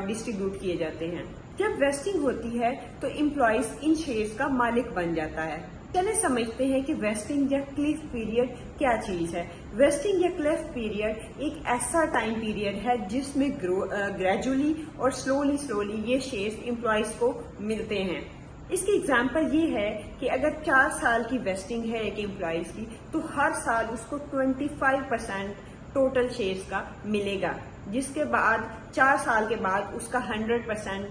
ڈسٹریبیوٹ کیے جاتے ہیں۔ جب ویسٹنگ ہوتی ہے تو امپلائیز ان شیئرز کا مالک بن جاتا ہے۔ چلیں سمجھتے ہیں کہ ویسٹنگ یا کلف پیریڈ کیا چیز ہے۔ ویسٹنگ یا کلف پیریڈ ایک ایسا ٹائم پیریڈ ہے جس میں گریجولی اور سلولی یہ شیئرز امپلائیز کو ملتے ہیں۔ اس کی اگزامپل یہ ہے کہ اگر 4 سال کی ویسٹنگ ہے ایک امپلائیز کی تو ہر سال اس کو 25% ٹوٹل شیئرز کا ملے گا، جس کے بعد 4 سال کے بعد اس کا 100%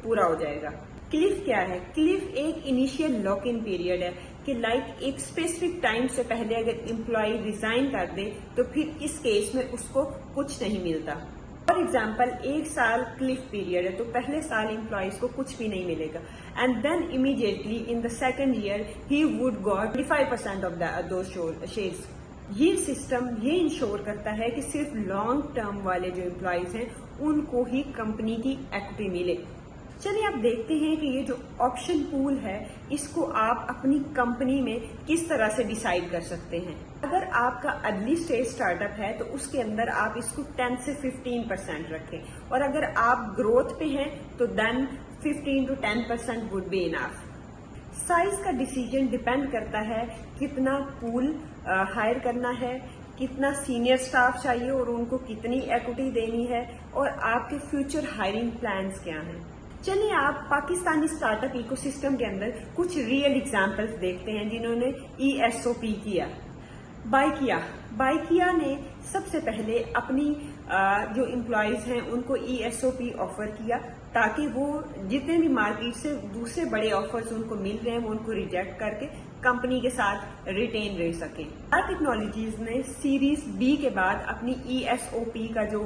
پورا ہو جائے گا۔ کلف کیا ہے؟ کلف ایک انیشیل لاک ان پیریڈ ہے کہ ایک اسپیسیفک ٹائم سے پہلے اگر امپلائی ریزائن کر دے تو پھر اس کیس میں اس کو کچھ نہیں ملتا۔ فار ایگزامپل 1 سال کلف پیریڈ ہے تو پہلے سال امپلائیز کو کچھ بھی نہیں ملے گا and then immediately in the second year ہی would got 25% of those shares. یہ سسٹم یہ انشور کرتا ہے کہ صرف لانگ ٹرم والے جو امپلائیز ہیں ان کو ہی کمپنی کی ایکوٹی ملے۔ چلیے آپ دیکھتے ہیں کہ یہ جو آپشن پول ہے اس کو آپ اپنی کمپنی میں کس طرح سے ڈیسائیڈ کر سکتے ہیں۔ اگر آپ کا ارلی اسٹیج اسٹارٹ اپ ہے تو اس کے اندر آپ اس کو 10 سے 15% رکھیں، اور اگر آپ گروتھ پہ ہیں تو دین 15 to 10% would be enough۔ Size کا ڈیسیجن ڈیپینڈ کرتا ہے کتنا پول ہائر کرنا ہے، کتنا سینئر سٹاف چاہیے اور ان کو کتنی ایکوٹی دینی ہے، اور آپ کے فیوچر ہائرنگ پلانز کیا ہیں۔ چلیے آپ Pakistani startup ecosystem کے اندر کچھ ریئل ایگزامپلس دیکھتے ہیں جنہوں نے ESOP کیا۔ بائیکیا نے سب سے پہلے اپنی جو امپلائیز ہیں ان کو ESOP آفر کیا تاکہ وہ جتنے بھی مارکیٹ سے دوسرے بڑے آفرز ان کو مل رہے ہیں وہ ان کو ریجیکٹ کر کے کمپنی کے ساتھ ریٹین رہ سکیں۔ ٹیکنالوجیز نے سیریز B کے بعد اپنی ESOP کا جو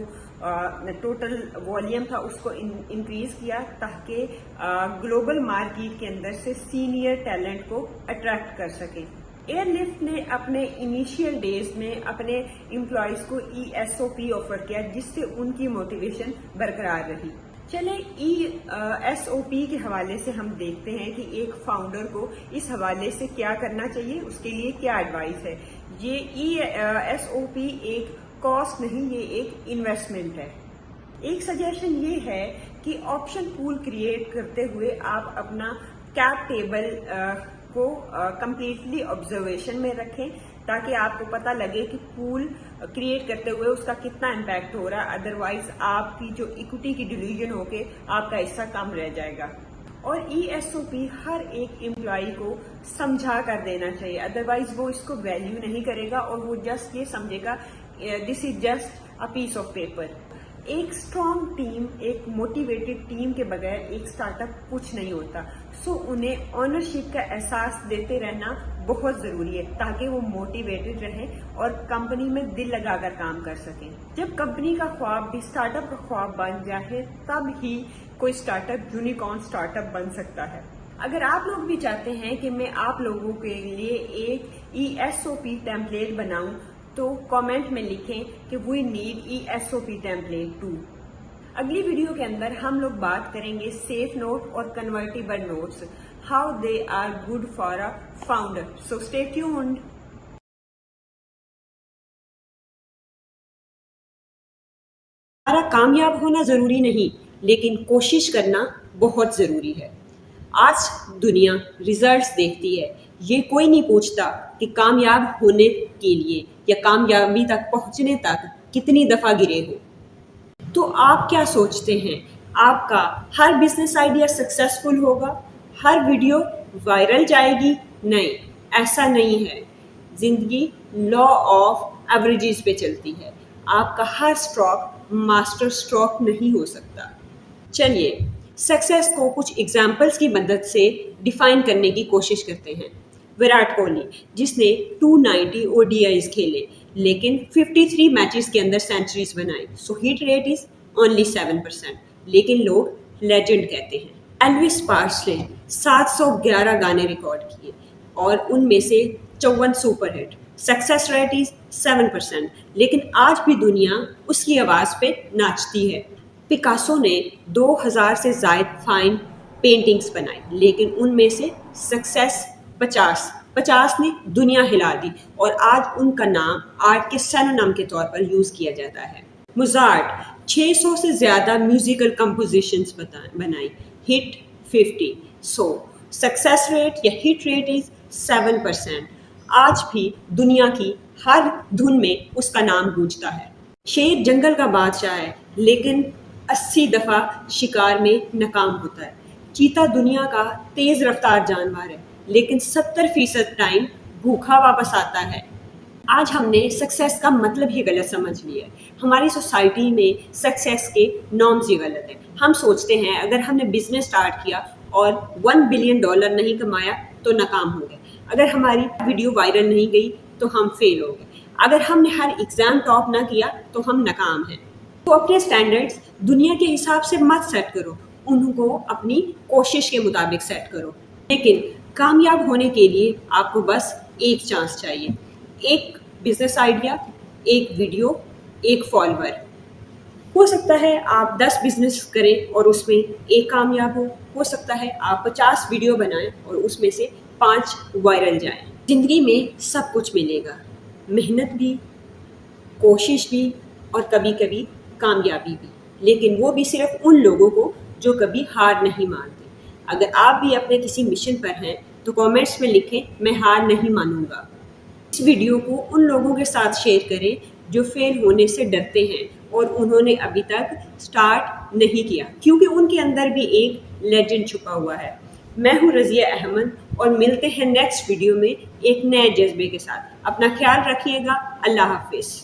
ٹوٹل والیوم تھا اس کو انکریز کیا تاکہ گلوبل مارکیٹ کے اندر سے سینئر ٹیلنٹ کو اٹریکٹ کر سکیں۔ ایئر لفٹ نے اپنے انیشیل ڈیز میں اپنے امپلائیز کو ESOP آفر کیا جس سے ان کی موٹیویشن برقرار رہی۔ چلیں ESOP کے حوالے سے ہم دیکھتے ہیں کہ ایک فاؤنڈر کو اس حوالے سے کیا کرنا چاہیے، اس کے لیے کیا ایڈوائس ہے۔ یہ ESOP ایک کاسٹ نہیں، یہ ایک انویسٹمنٹ ہے۔ ایک سجیشن یہ ہے کہ آپشن پول کریٹ کرتے ہوئے آپ اپنا کیپ ٹیبل کو کمپلیٹلی آبزرویشن میں رکھیں تاکہ آپ کو پتہ لگے کہ پول کریٹ کرتے ہوئے اس کا کتنا امپیکٹ ہو رہا ہے، ادروائز آپ کی جو اکوٹی کی ڈیلیوژن ہو کے آپ کا حصہ کم رہ جائے گا۔ اور ESOP ہر ایک امپلائی کو سمجھا کر دینا چاہیے، ادروائز وہ اس کو ویلیو نہیں کرے گا اور وہ جسٹ یہ سمجھے گا this is just a piece of paper. ایک اسٹرانگ ٹیم، ایک موٹیویٹڈ ٹیم کے بغیر ایک اسٹارٹ اپ کچھ نہیں ہوتا، سو انہیں آنرشپ کا احساس دیتے رہنا بہت ضروری ہے تاکہ وہ موٹیویٹڈ رہیں اور کمپنی میں دل لگا کر کام کر سکیں۔ جب کمپنی کا خواب بھی اسٹارٹ اپ کا خواب بن جائے تب ہی کوئی start up unicorn start up بن سکتا ہے۔ اگر آپ لوگ بھی چاہتے ہیں کہ میں آپ لوگوں کے لیے ایک ESOP ٹیمپلیٹ بناؤں تو کامنٹ میں لکھیں کہ we need ESOP template too. اگلی ویڈیو کے اندر ہم لوگ بات کریں گے سیف نوٹ اور convertible notes, how they are good for a founder, so stay tuned. ہمارا کامیاب ہونا ضروری نہیں لیکن کوشش کرنا بہت ضروری ہے۔ آج دنیا ریزلٹس دیکھتی ہے، یہ کوئی نہیں پوچھتا کہ کامیاب ہونے کے لیے یا کامیابی تک پہنچنے تک کتنی دفعہ گرے ہو۔ تو آپ کیا سوچتے ہیں، آپ کا ہر بزنس آئیڈیا سکسیسفل ہوگا؟ ہر ویڈیو وائرل جائے گی؟ نہیں، ایسا نہیں ہے. زندگی لا آف ایوریجز پہ چلتی ہے. آپ کا ہر اسٹروک ماسٹر اسٹروک نہیں ہو سکتا. چلیے سکسیس کو کچھ ایگزامپلس کی مدد سے ڈیفائن کرنے کی کوشش کرتے ہیں. وراٹ کوہلی جس نے 290 ODIs کھیلے لیکن 53 میچز کے اندر سینچریز بنائی، سو ہٹ ریٹ از اونلی 7%، لیکن لوگ لیجنڈ کہتے ہیں. ایلوس پارسلے 711 گانے ریکارڈ کیے اور ان میں سے 54 super hit, success rate is 7%، لیکن آج بھی دنیا اس کی آواز پہ ناچتی ہے. پکاسو نے 2000 سے زائد فائن پینٹنگز بنائی لیکن ان میں سے سکسیس 50 نے دنیا ہلا دی اور آج ان کا نام آرٹ کے سینونم کے طور پر یوز کیا جاتا ہے. موزارٹ 600 سے زیادہ میوزیکل کمپوزیشنز بنائی، ہٹ 50، سو سکسیس ریٹ یا ہٹ ریٹ از 7%. آج بھی دنیا کی ہر دھن میں اس کا نام گونجتا ہے. شیر جنگل کا بادشاہ ہے لیکن 80 دفعہ شکار میں ناکام ہوتا ہے. چیتا دنیا کا تیز رفتار جانور ہے لیکن 70% ٹائم بھوکھا واپس آتا ہے. آج ہم نے سکسیس کا مطلب ہی غلط سمجھ لیا ہے. ہماری سوسائٹی میں سکسیس کے نارمز ہی غلط ہیں. ہم سوچتے ہیں اگر ہم نے بزنس سٹارٹ کیا اور $1 بلین نہیں کمایا تو ناکام ہو گئے. اگر ہماری ویڈیو وائرل نہیں گئی تو ہم فیل ہو گئے. اگر ہم نے ہر ایگزام ٹاپ نہ کیا تو ہم ناکام ہیں. تو اپنے اسٹینڈرڈس دنیا کے حساب سے مت سیٹ کرو، ان کو اپنی کوشش کے مطابق سیٹ کرو. لیکن کامیاب ہونے کے لیے آپ کو بس ایک چانس چاہیے، ایک بزنس آئیڈیا، ایک ویڈیو، ایک فالوور. ہو سکتا ہے آپ 10 بزنس کریں اور اس میں ایک کامیاب ہو سکتا ہے آپ 50 ویڈیو بنائیں اور اس میں سے 5 وائرل جائیں. زندگی میں سب کچھ ملے گا، محنت بھی، کوشش بھی اور کبھی کبھی کامیابی بھی، لیکن وہ بھی صرف ان لوگوں کو جو کبھی ہار نہیں مانتے. اگر آپ بھی اپنے کسی مشن پر ہیں تو کامنٹس میں لکھیں میں ہار نہیں مانوں گا. اس ویڈیو کو ان لوگوں کے ساتھ شیئر کریں جو فیل ہونے سے ڈرتے ہیں اور انہوں نے ابھی تک سٹارٹ نہیں کیا، کیونکہ ان کے اندر بھی ایک لیجنڈ چھپا ہوا ہے. میں ہوں رضیہ احمد اور ملتے ہیں نیکسٹ ویڈیو میں ایک نئے جذبے کے ساتھ. اپنا خیال رکھیے گا. اللہ حافظ.